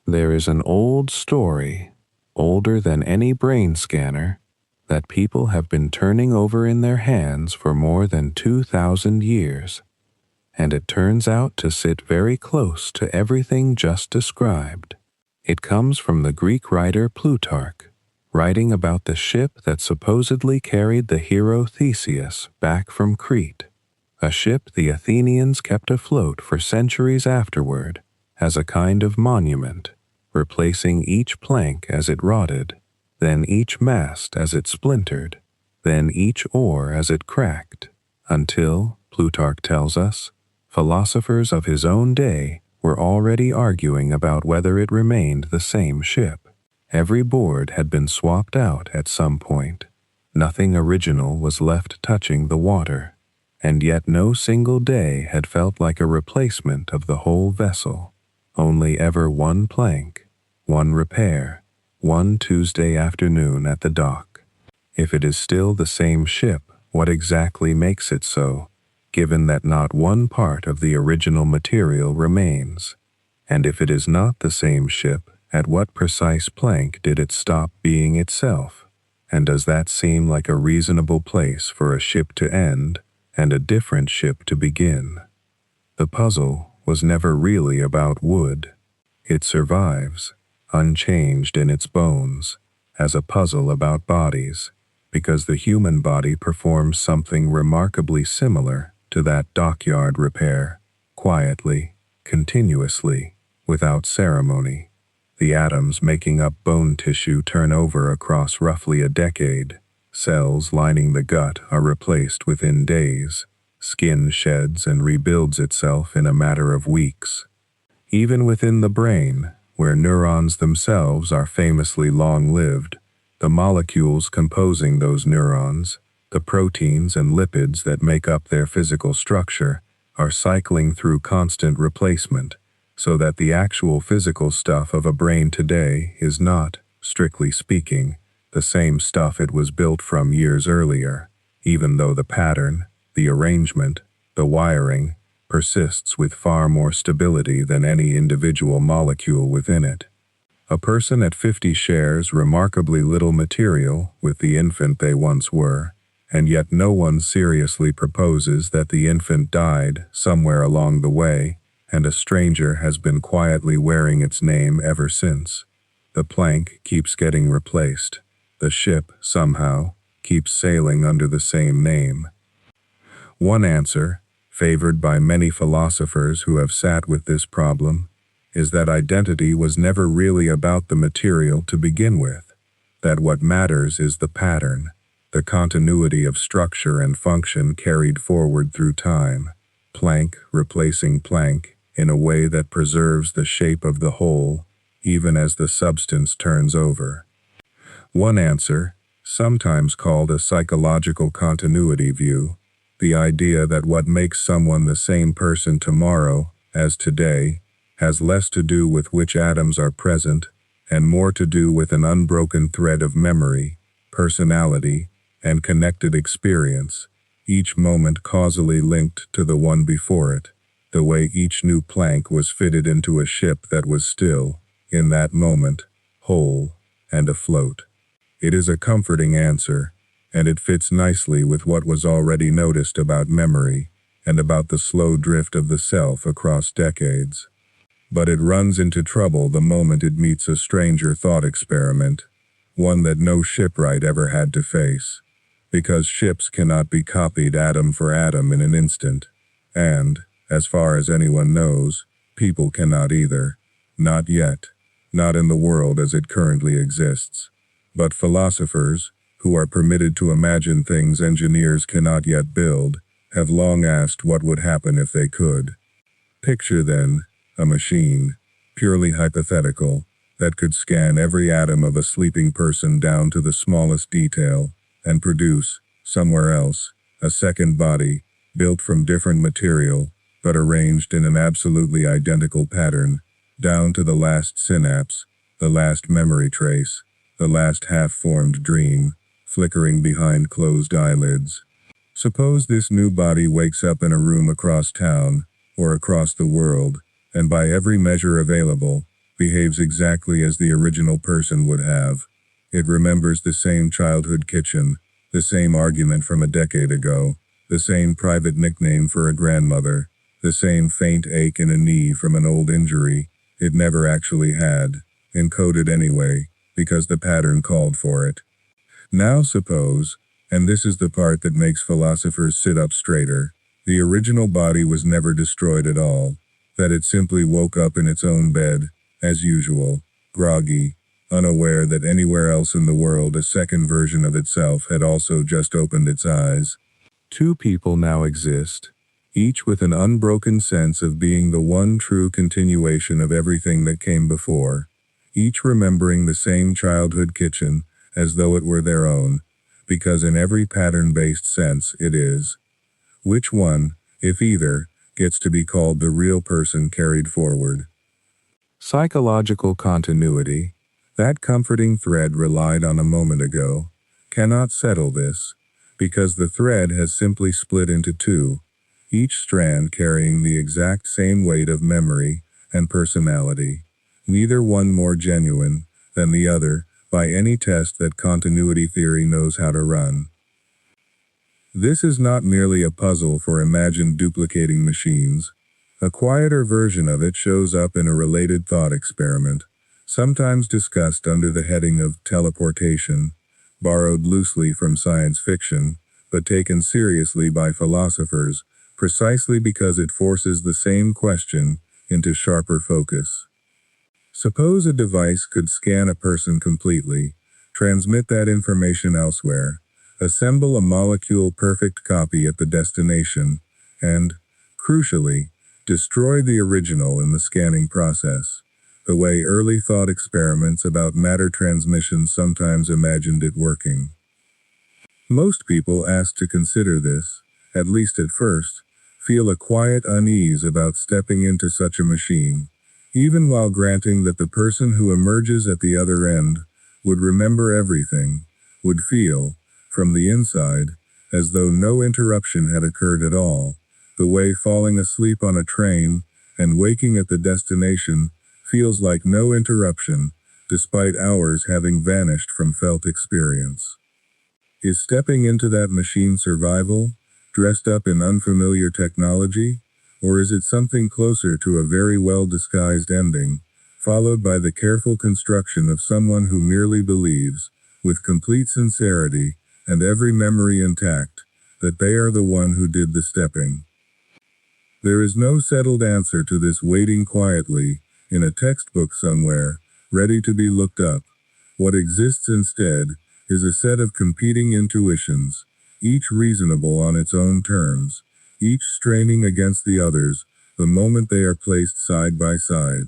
There is an old story, older than any brain scanner, that people have been turning over in their hands for more than 2,000 years, and it turns out to sit very close to everything just described. It comes from the Greek writer Plutarch, writing about the ship that supposedly carried the hero Theseus back from Crete, a ship the Athenians kept afloat for centuries afterward as a kind of monument, replacing each plank as it rotted, then each mast as it splintered, then each oar as it cracked, until, Plutarch tells us, philosophers of his own day were already arguing about whether it remained the same ship. Every board had been swapped out at some point. Nothing original was left touching the water, and yet no single day had felt like a replacement of the whole vessel. Only ever one plank, one repair, one Tuesday afternoon at the dock. If it is still the same ship, what exactly makes it so, given that not one part of the original material remains? And if it is not the same ship, at what precise plank did it stop being itself? And does that seem like a reasonable place for a ship to end and a different ship to begin? The puzzle was never really about wood. It survives, unchanged in its bones, as a puzzle about bodies, because the human body performs something remarkably similar to that dockyard repair, quietly, continuously, without ceremony. The atoms making up bone tissue turn over across roughly a decade. Cells lining the gut are replaced within days. Skin sheds and rebuilds itself in a matter of weeks. Even within the brain, where neurons themselves are famously long-lived, the molecules composing those neurons, the proteins and lipids that make up their physical structure, are cycling through constant replacement, so that the actual physical stuff of a brain today is not, strictly speaking, the same stuff it was built from years earlier, even though the pattern, the arrangement, the wiring, persists with far more stability than any individual molecule within it. A person at 50 shares remarkably little material with the infant they once were, and yet no one seriously proposes that the infant died somewhere along the way, and a stranger has been quietly wearing its name ever since. The plank keeps getting replaced. The ship, somehow, keeps sailing under the same name. One answer, favored by many philosophers who have sat with this problem, is that identity was never really about the material to begin with, that what matters is the pattern, the continuity of structure and function carried forward through time, plank replacing plank in a way that preserves the shape of the whole, even as the substance turns over. One answer, sometimes called a psychological continuity view, the idea that what makes someone the same person tomorrow as today has less to do with which atoms are present and more to do with an unbroken thread of memory, personality, and connected experience, each moment causally linked to the one before it, the way each new plank was fitted into a ship that was still, in that moment, whole and afloat. It is a comforting answer, and it fits nicely with what was already noticed about memory and about the slow drift of the self across decades. But it runs into trouble the moment it meets a stranger thought experiment, one that no shipwright ever had to face, because ships cannot be copied atom for atom in an instant, and, as far as anyone knows, people cannot either, not yet, not in the world as it currently exists. But philosophers, who are permitted to imagine things engineers cannot yet build, have long asked what would happen if they could. Picture, then, a machine, purely hypothetical, that could scan every atom of a sleeping person down to the smallest detail, and produce, somewhere else, a second body, built from different material, but arranged in an absolutely identical pattern, down to the last synapse, the last memory trace, the last half-formed dream, flickering behind closed eyelids. Suppose this new body wakes up in a room across town, or across the world, and by every measure available, behaves exactly as the original person would have. It remembers the same childhood kitchen, the same argument from a decade ago, the same private nickname for a grandmother, the same faint ache in a knee from an old injury it never actually had, encoded anyway, because the pattern called for it. Now suppose, and this is the part that makes philosophers sit up straighter, the original body was never destroyed at all, that it simply woke up in its own bed, as usual, groggy, unaware that anywhere else in the world a second version of itself had also just opened its eyes. Two people now exist, each with an unbroken sense of being the one true continuation of everything that came before, each remembering the same childhood kitchen as though it were their own, because in every pattern-based sense it is. Which one, if either, gets to be called the real person carried forward? Psychological continuity, that comforting thread relied on a moment ago, cannot settle this, because the thread has simply split into two, each strand carrying the exact same weight of memory and personality, neither one more genuine than the other by any test that continuity theory knows how to run. This is not merely a puzzle for imagined duplicating machines. A quieter version of it shows up in a related thought experiment, sometimes discussed under the heading of teleportation, borrowed loosely from science fiction, but taken seriously by philosophers, precisely because it forces the same question into sharper focus. Suppose a device could scan a person completely, transmit that information elsewhere, assemble a molecule-perfect copy at the destination, and, crucially, destroy the original in the scanning process, the way early thought experiments about matter transmission sometimes imagined it working. Most people asked to consider this, at least at first, feel a quiet unease about stepping into such a machine, even while granting that the person who emerges at the other end would remember everything, would feel, from the inside, as though no interruption had occurred at all, The way falling asleep on a train and waking at the destination feels like no interruption, despite hours having vanished from felt experience. Is stepping into that machine survival, dressed up in unfamiliar technology? Or is it something closer to a very well-disguised ending, followed by the careful construction of someone who merely believes, with complete sincerity and every memory intact, that they are the one who did the stepping? There is no settled answer to this waiting quietly, in a textbook somewhere, ready to be looked up. What exists instead is a set of competing intuitions, each reasonable on its own terms, each straining against the others the moment they are placed side by side.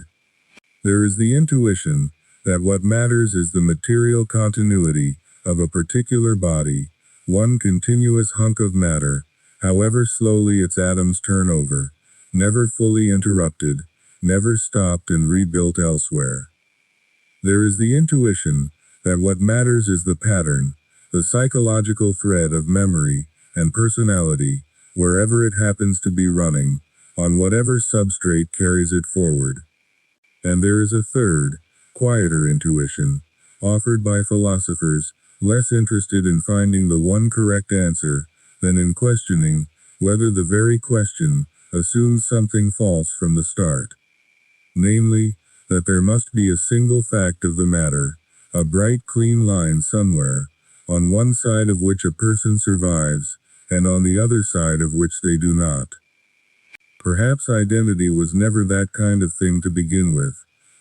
There is the intuition that what matters is the material continuity of a particular body, one continuous hunk of matter, however slowly its atoms turn over, never fully interrupted, never stopped and rebuilt elsewhere. There is the intuition that what matters is the pattern, the psychological thread of memory and personality, wherever it happens to be running, on whatever substrate carries it forward. And there is a third, quieter intuition, offered by philosophers less interested in finding the one correct answer than in questioning whether the very question assumes something false from the start. Namely, that there must be a single fact of the matter, a bright clean line somewhere, on one side of which a person survives, and on the other side of which they do not. Perhaps identity was never that kind of thing to begin with,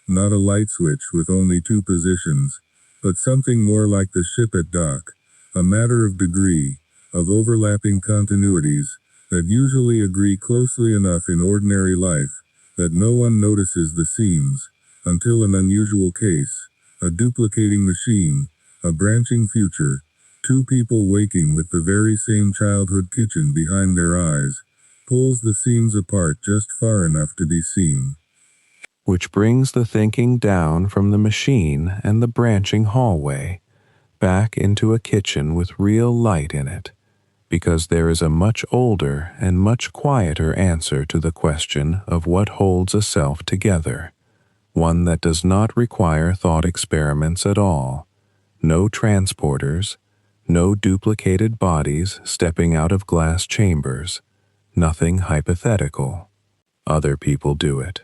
not a light switch with only two positions, but something more like the ship at dock, a matter of degree, of overlapping continuities, that usually agree closely enough in ordinary life, that no one notices the seams, until an unusual case, a duplicating machine, a branching future, two people waking with the very same childhood kitchen behind their eyes, pulls the seams apart just far enough to be seen. Which brings the thinking down from the machine and the branching hallway, back into a kitchen with real light in it, because there is a much older and much quieter answer to the question of what holds a self together, one that does not require thought experiments at all, no transporters, no duplicated bodies stepping out of glass chambers, nothing hypothetical. Other people do it.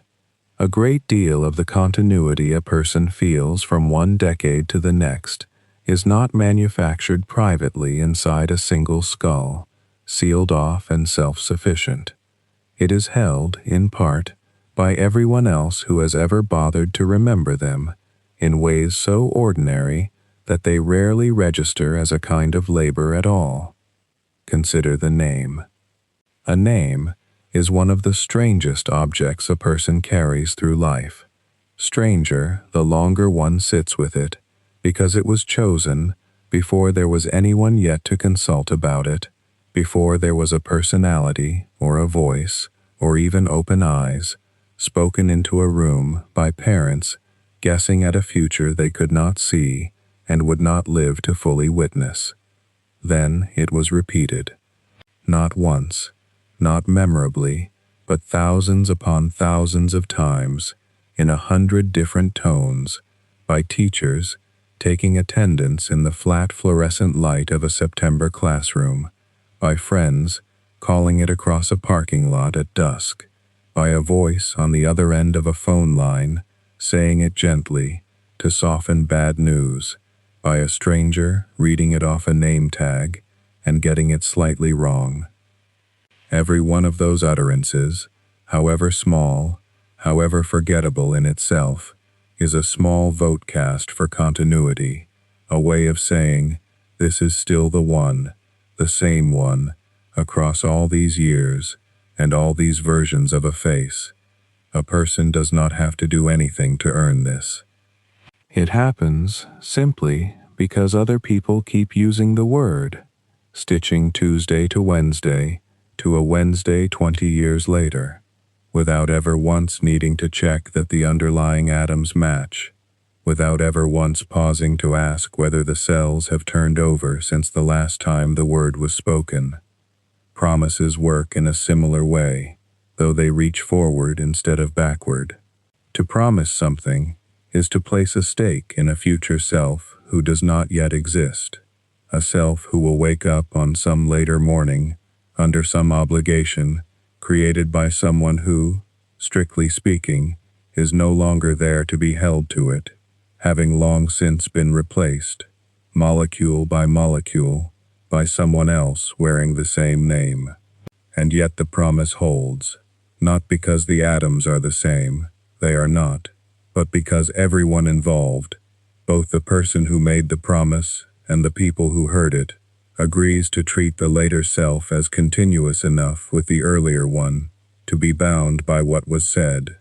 A great deal of the continuity a person feels from one decade to the next is not manufactured privately inside a single skull, sealed off and self-sufficient. It is held, in part, by everyone else who has ever bothered to remember them, in ways so ordinary that they rarely register as a kind of labor at all. Consider the name. A name is one of the strangest objects a person carries through life. Stranger the longer one sits with it, because it was chosen before there was anyone yet to consult about it, before there was a personality or a voice or even open eyes, spoken into a room by parents guessing at a future they could not see and would not live to fully witness. Then it was repeated. Not once, not memorably, but thousands upon thousands of times, in 100 different tones, by teachers taking attendance in the flat fluorescent light of a September classroom, by friends calling it across a parking lot at dusk, by a voice on the other end of a phone line saying it gently to soften bad news, by a stranger reading it off a name tag and getting it slightly wrong. Every one of those utterances, however small, however forgettable in itself, is a small vote cast for continuity, a way of saying, this is still the one, the same one, across all these years and all these versions of a face. A person does not have to do anything to earn this. It happens simply because other people keep using the word, stitching Tuesday to Wednesday to a Wednesday 20 years later, without ever once needing to check that the underlying atoms match, without ever once pausing to ask whether the cells have turned over since the last time the word was spoken. Promises work in a similar way, though they reach forward instead of backward. To promise something is to place a stake in a future self who does not yet exist, a self who will wake up on some later morning under some obligation created by someone who, strictly speaking, is no longer there to be held to it, having long since been replaced, molecule by molecule, by someone else wearing the same name. And yet the promise holds, not because the atoms are the same, they are not, but because everyone involved, both the person who made the promise and the people who heard it, agrees to treat the later self as continuous enough with the earlier one to be bound by what was said.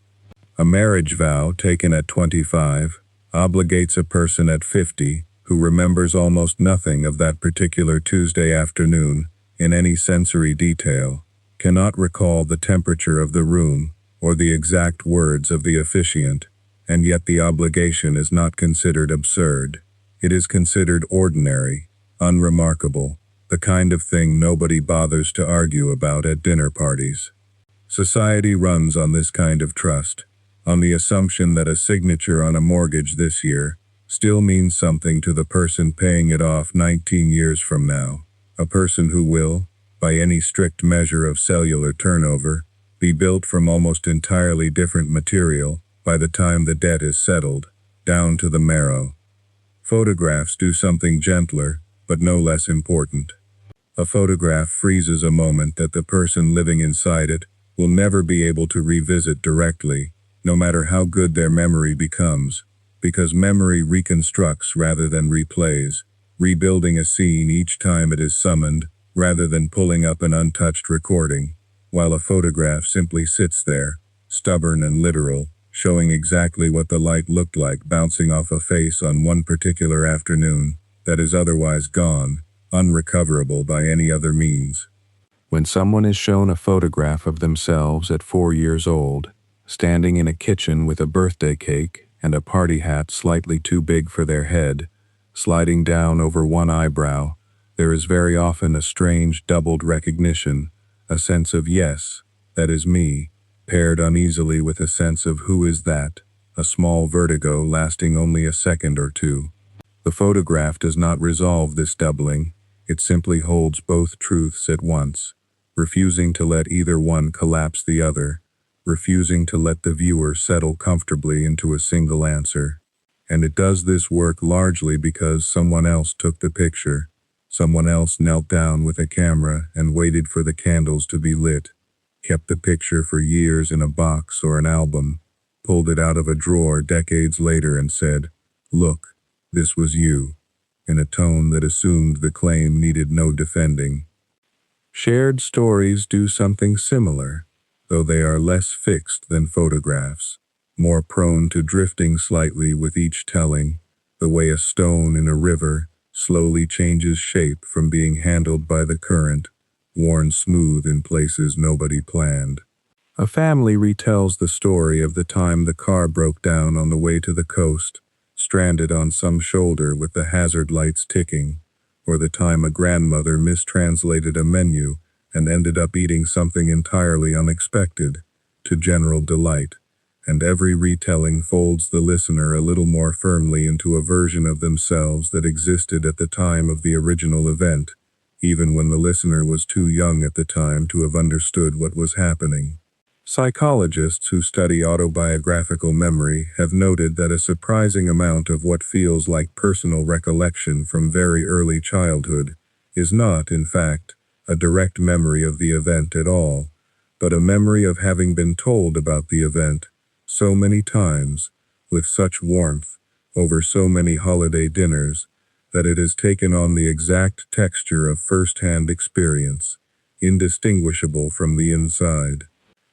A marriage vow taken at 25 obligates a person at 50 who remembers almost nothing of that particular Tuesday afternoon in any sensory detail, cannot recall the temperature of the room or the exact words of the officiant, and yet the obligation is not considered absurd. It is considered ordinary, unremarkable, the kind of thing nobody bothers to argue about at dinner parties. Society runs on this kind of trust, on the assumption that a signature on a mortgage this year still means something to the person paying it off 19 years from now, a person who will, by any strict measure of cellular turnover, be built from almost entirely different material by the time the debt is settled, down to the marrow. Photographs do something gentler, but no less important. A photograph freezes a moment that the person living inside it will never be able to revisit directly, no matter how good their memory becomes, because memory reconstructs rather than replays, rebuilding a scene each time it is summoned, rather than pulling up an untouched recording, while a photograph simply sits there, stubborn and literal, showing exactly what the light looked like bouncing off a face on one particular afternoon that is otherwise gone, unrecoverable by any other means. When someone is shown a photograph of themselves at 4 years old, standing in a kitchen with a birthday cake and a party hat slightly too big for their head, sliding down over one eyebrow, there is very often a strange doubled recognition, a sense of yes, that is me, paired uneasily with a sense of who is that, a small vertigo lasting only a second or two. The photograph does not resolve this doubling, it simply holds both truths at once, refusing to let either one collapse the other, refusing to let the viewer settle comfortably into a single answer. And it does this work largely because someone else took the picture, someone else knelt down with a camera and waited for the candles to be lit, kept the picture for years in a box or an album, pulled it out of a drawer decades later and said, "Look, this was you," in a tone that assumed the claim needed no defending. Shared stories do something similar, though they are less fixed than photographs, more prone to drifting slightly with each telling, the way a stone in a river slowly changes shape from being handled by the current, worn smooth in places nobody planned. A family retells the story of the time the car broke down on the way to the coast, stranded on some shoulder with the hazard lights ticking, or the time a grandmother mistranslated a menu and ended up eating something entirely unexpected, to general delight, and every retelling folds the listener a little more firmly into a version of themselves that existed at the time of the original event, even when the listener was too young at the time to have understood what was happening. Psychologists who study autobiographical memory have noted that a surprising amount of what feels like personal recollection from very early childhood is not, in fact, a direct memory of the event at all, but a memory of having been told about the event so many times, with such warmth, over so many holiday dinners, that it has taken on the exact texture of first-hand experience, indistinguishable from the inside.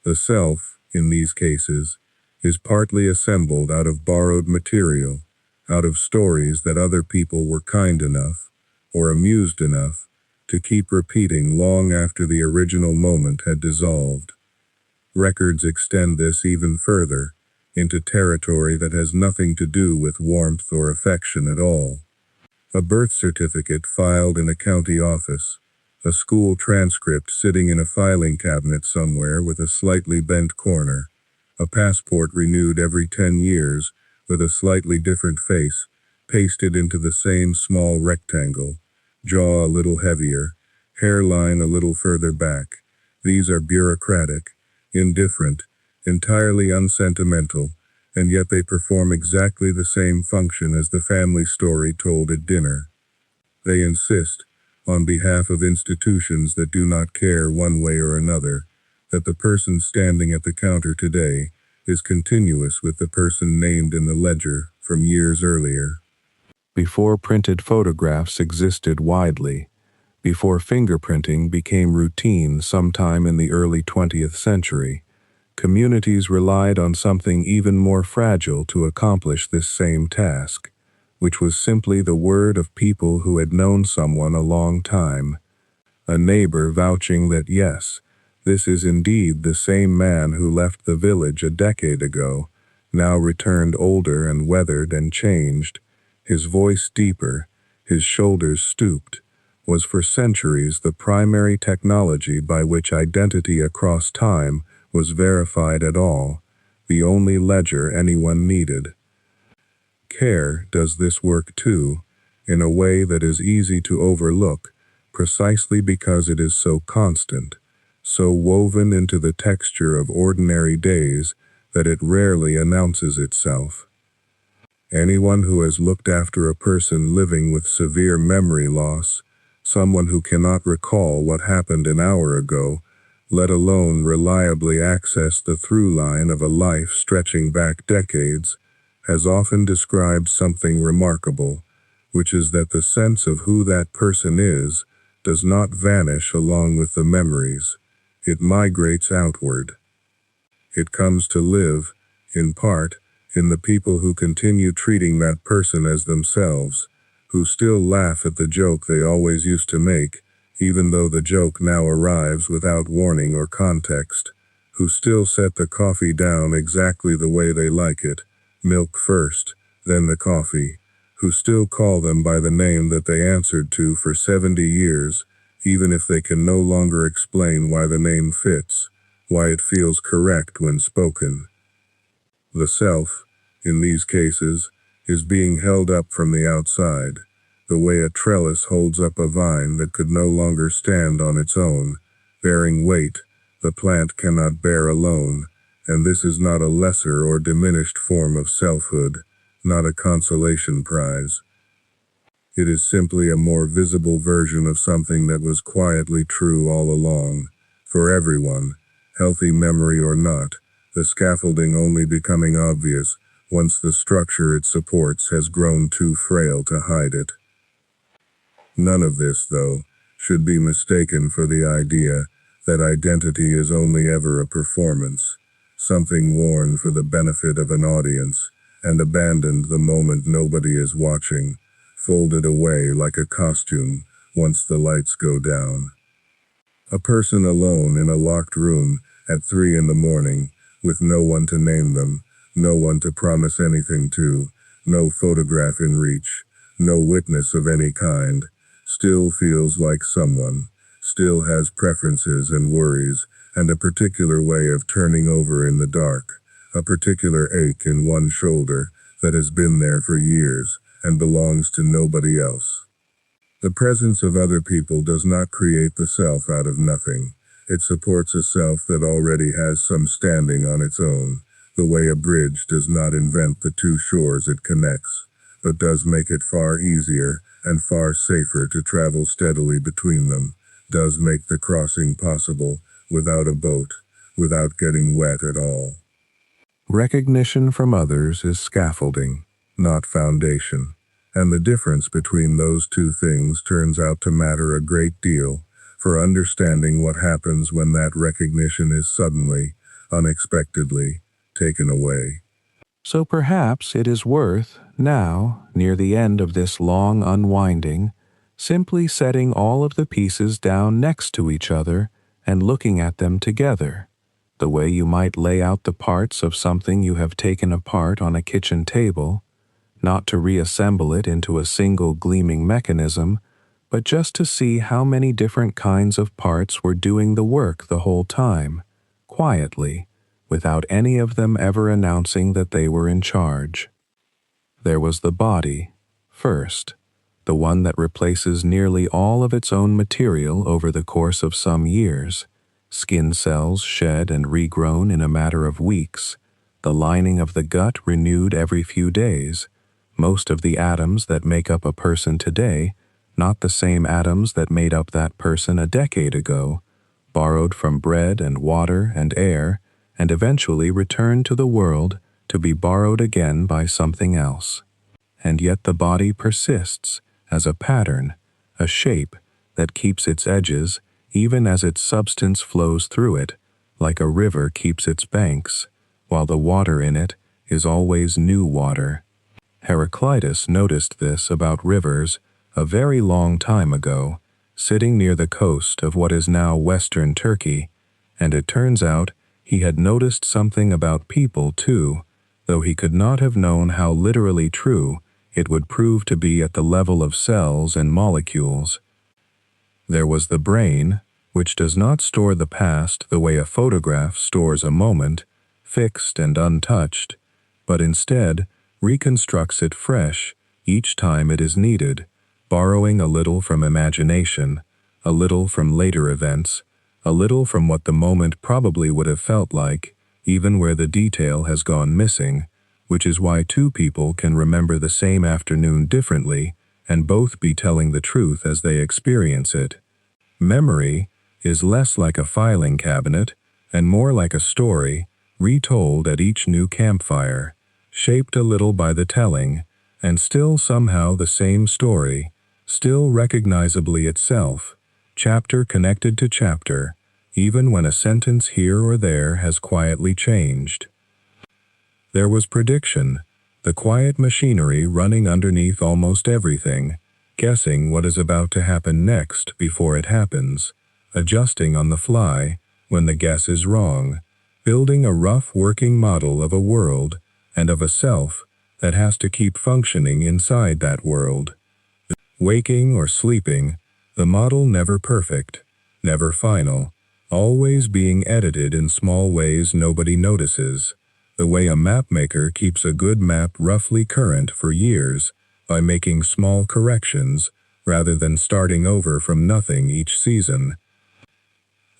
The self, in these cases, is partly assembled out of borrowed material, out of stories that other people were kind enough, or amused enough, to keep repeating long after the original moment had dissolved. Records extend this even further, into territory that has nothing to do with warmth or affection at all. A birth certificate filed in a county office, A school transcript sitting in a filing cabinet somewhere with a slightly bent corner. A passport renewed every 10 years with a slightly different face, pasted into the same small rectangle. Jaw a little heavier, hairline a little further back. These are bureaucratic, indifferent, entirely unsentimental, and yet they perform exactly the same function as the family story told at dinner. They insist, on behalf of institutions that do not care one way or another, that the person standing at the counter today is continuous with the person named in the ledger from years earlier. Before printed photographs existed widely, before fingerprinting became routine sometime in the early 20th century, communities relied on something even more fragile to accomplish this same task, which was simply the word of people who had known someone a long time, a neighbor vouching that yes, this is indeed the same man who left the village a decade ago, now returned older and weathered and changed, his voice deeper, his shoulders stooped, was for centuries the primary technology by which identity across time was verified at all, the only ledger anyone needed. Care does this work too, in a way that is easy to overlook, precisely because it is so constant, so woven into the texture of ordinary days that it rarely announces itself. Anyone who has looked after a person living with severe memory loss, someone who cannot recall what happened an hour ago, let alone reliably access the through line of a life stretching back decades, has often described something remarkable, which is that the sense of who that person is does not vanish along with the memories. It migrates outward. It comes to live, in part, in the people who continue treating that person as themselves, who still laugh at the joke they always used to make, even though the joke now arrives without warning or context, who still set the coffee down exactly the way they like it, milk first, then the coffee, who still call them by the name that they answered to for 70 years, even if they can no longer explain why the name fits, why it feels correct when spoken. The self, in these cases, is being held up from the outside, the way a trellis holds up a vine that could no longer stand on its own, bearing weight the plant cannot bear alone, and this is not a lesser or diminished form of selfhood, not a consolation prize. It is simply a more visible version of something that was quietly true all along, for everyone, healthy memory or not, the scaffolding only becoming obvious once the structure it supports has grown too frail to hide it. None of this, though, should be mistaken for the idea that identity is only ever a performance, something worn for the benefit of an audience, and abandoned the moment nobody is watching, folded away like a costume once the lights go down. A person alone in a locked room at 3 a.m, with no one to name them, no one to promise anything to, no photograph in reach, no witness of any kind, still feels like someone, still has preferences and worries, and a particular way of turning over in the dark, a particular ache in one shoulder that has been there for years and belongs to nobody else. The presence of other people does not create the self out of nothing. It supports a self that already has some standing on its own, the way a bridge does not invent the two shores it connects, but does make it far easier and far safer to travel steadily between them, does make the crossing possible without a boat, without getting wet at all. Recognition from others is scaffolding, not foundation, and the difference between those two things turns out to matter a great deal for understanding what happens when that recognition is suddenly, unexpectedly, taken away. So perhaps it is worth, now, near the end of this long unwinding, simply setting all of the pieces down next to each other and looking at them together, the way you might lay out the parts of something you have taken apart on a kitchen table, not to reassemble it into a single gleaming mechanism, but just to see how many different kinds of parts were doing the work the whole time, quietly, without any of them ever announcing that they were in charge. There was the body, first, the one that replaces nearly all of its own material over the course of some years, skin cells shed and regrown in a matter of weeks, the lining of the gut renewed every few days, most of the atoms that make up a person today, not the same atoms that made up that person a decade ago, borrowed from bread and water and air, and eventually returned to the world to be borrowed again by something else. And yet the body persists as a pattern, a shape that keeps its edges even as its substance flows through it, like a river keeps its banks, while the water in it is always new water. Heraclitus noticed this about rivers a very long time ago, sitting near the coast of what is now western Turkey, and it turns out he had noticed something about people too, though he could not have known how literally true it would prove to be at the level of cells and molecules. There was the brain, which does not store the past the way a photograph stores a moment, fixed and untouched, but instead reconstructs it fresh each time it is needed, borrowing a little from imagination, a little from later events, a little from what the moment probably would have felt like, even where the detail has gone missing, which is why two people can remember the same afternoon differently and both be telling the truth as they experience it. Memory is less like a filing cabinet and more like a story retold at each new campfire, shaped a little by the telling, and still somehow the same story, still recognizably itself, chapter connected to chapter, even when a sentence here or there has quietly changed. There was prediction, the quiet machinery running underneath almost everything, guessing what is about to happen next before it happens, adjusting on the fly when the guess is wrong, building a rough working model of a world and of a self that has to keep functioning inside that world. Waking or sleeping, the model never perfect, never final, always being edited in small ways nobody notices, the way a mapmaker keeps a good map roughly current for years by making small corrections rather than starting over from nothing each season.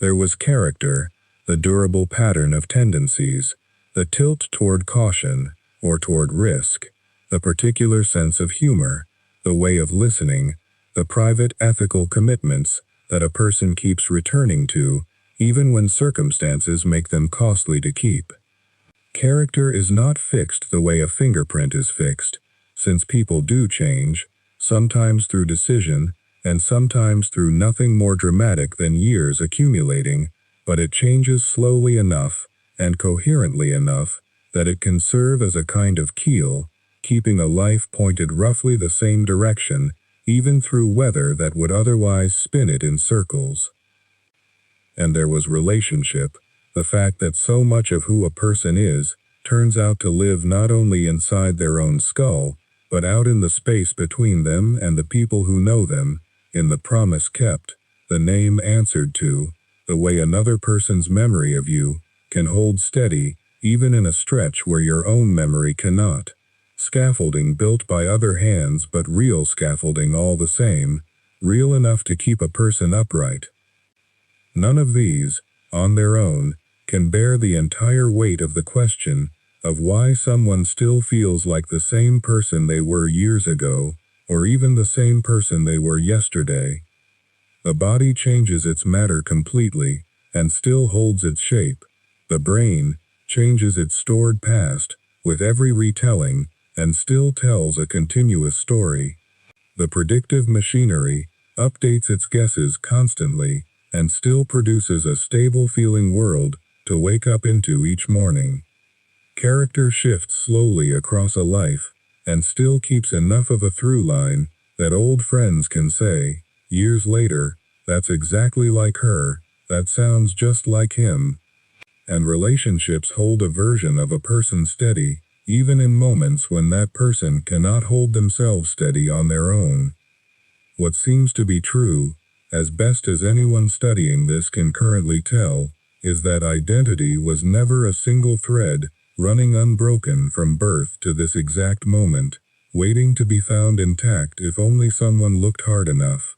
There was character, the durable pattern of tendencies, the tilt toward caution or toward risk, the particular sense of humor, the way of listening, the private ethical commitments that a person keeps returning to even when circumstances make them costly to keep. Character is not fixed the way a fingerprint is fixed, since people do change, sometimes through decision and sometimes through nothing more dramatic than years accumulating, but it changes slowly enough and coherently enough that it can serve as a kind of keel, keeping a life pointed roughly the same direction, even through weather that would otherwise spin it in circles. And there was relationship, the fact that so much of who a person is turns out to live not only inside their own skull, but out in the space between them and the people who know them, in the promise kept, the name answered to, the way another person's memory of you can hold steady even in a stretch where your own memory cannot. Scaffolding built by other hands, but real scaffolding all the same, real enough to keep a person upright. None of these, on their own, can bear the entire weight of the question of why someone still feels like the same person they were years ago, or even the same person they were yesterday. The body changes its matter completely, and still holds its shape. The brain changes its stored past, with every retelling, and still tells a continuous story. The predictive machinery updates its guesses constantly, and still produces a stable-feeling world to wake up into each morning. Character shifts slowly across a life, and still keeps enough of a through line that old friends can say, years later, that's exactly like her, that sounds just like him. And relationships hold a version of a person steady, even in moments when that person cannot hold themselves steady on their own. What seems to be true, as best as anyone studying this can currently tell, is that identity was never a single thread, running unbroken from birth to this exact moment, waiting to be found intact if only someone looked hard enough.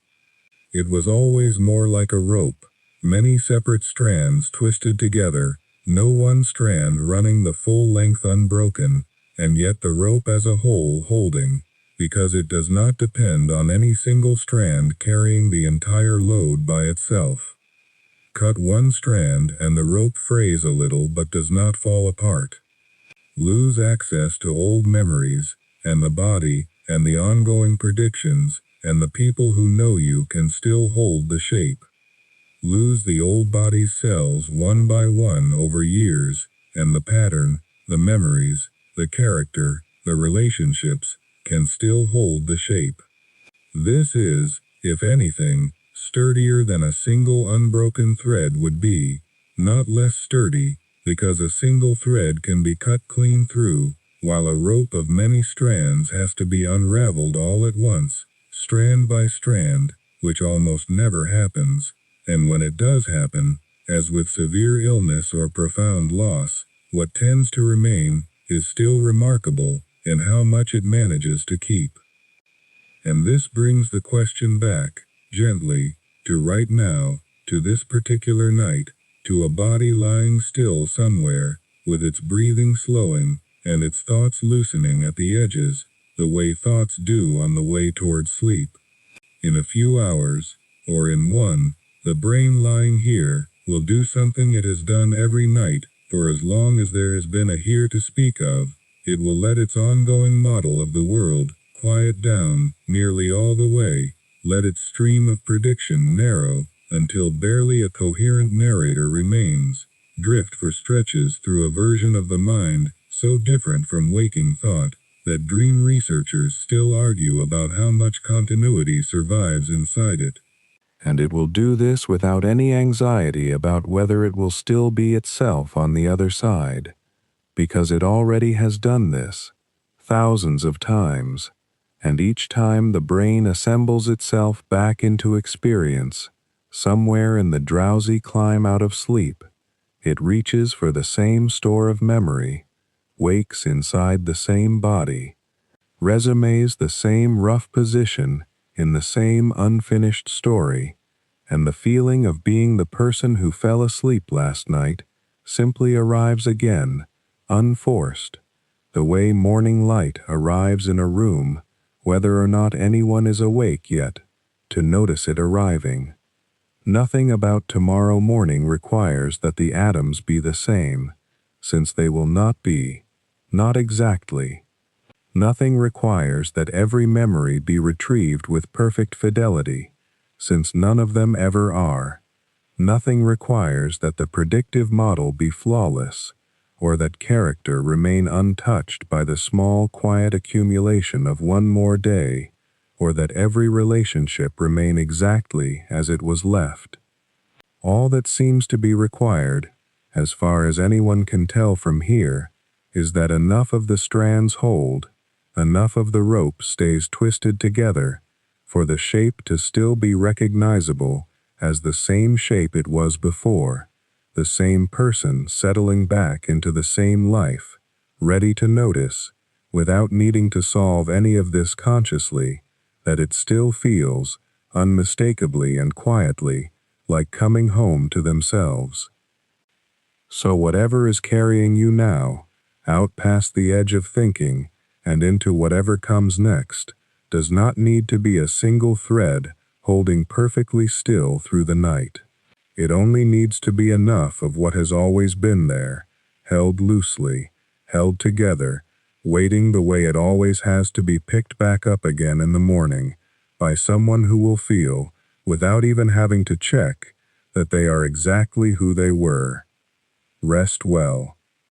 It was always more like a rope, many separate strands twisted together, no one strand running the full length unbroken, and yet the rope as a whole holding, because it does not depend on any single strand carrying the entire load by itself. Cut one strand and the rope frays a little but does not fall apart. Lose access to old memories, and the body, and the ongoing predictions, and the people who know you can still hold the shape. Lose the old body's cells one by one over years, and the pattern, the memories, the character, the relationships, can still hold the shape. This is, if anything, sturdier than a single unbroken thread would be, not less sturdy, because a single thread can be cut clean through, while a rope of many strands has to be unraveled all at once, strand by strand, which almost never happens, and when it does happen, as with severe illness or profound loss, what tends to remain is still remarkable in how much it manages to keep. And this brings the question back, gently, to right now, to this particular night, to a body lying still somewhere, with its breathing slowing, and its thoughts loosening at the edges, the way thoughts do on the way towards sleep. In a few hours, or in one, the brain lying here will do something it has done every night for as long as there has been a here to speak of. It will let its ongoing model of the world quiet down nearly all the way, let its stream of prediction narrow until barely a coherent narrator remains, drift for stretches through a version of the mind so different from waking thought that dream researchers still argue about how much continuity survives inside it. And it will do this without any anxiety about whether it will still be itself on the other side, because it already has done this thousands of times, and each time the brain assembles itself back into experience, somewhere in the drowsy climb out of sleep, it reaches for the same store of memory, wakes inside the same body, resumes the same rough position in the same unfinished story, and the feeling of being the person who fell asleep last night simply arrives again, unforced, the way morning light arrives in a room, whether or not anyone is awake yet, to notice it arriving. Nothing about tomorrow morning requires that the atoms be the same, since they will not be, not exactly. Nothing requires that every memory be retrieved with perfect fidelity, since none of them ever are. Nothing requires that the predictive model be flawless, or that character remain untouched by the small, quiet accumulation of one more day, or that every relationship remain exactly as it was left. All that seems to be required, as far as anyone can tell from here, is that enough of the strands hold, enough of the rope stays twisted together, for the shape to still be recognizable as the same shape it was before, the same person settling back into the same life, ready to notice, without needing to solve any of this consciously, that it still feels, unmistakably and quietly, like coming home to themselves. So whatever is carrying you now, out past the edge of thinking, and into whatever comes next, does not need to be a single thread holding perfectly still through the night. It only needs to be enough of what has always been there, held loosely, held together, waiting the way it always has to be picked back up again in the morning, by someone who will feel, without even having to check, that they are exactly who they were. Rest well.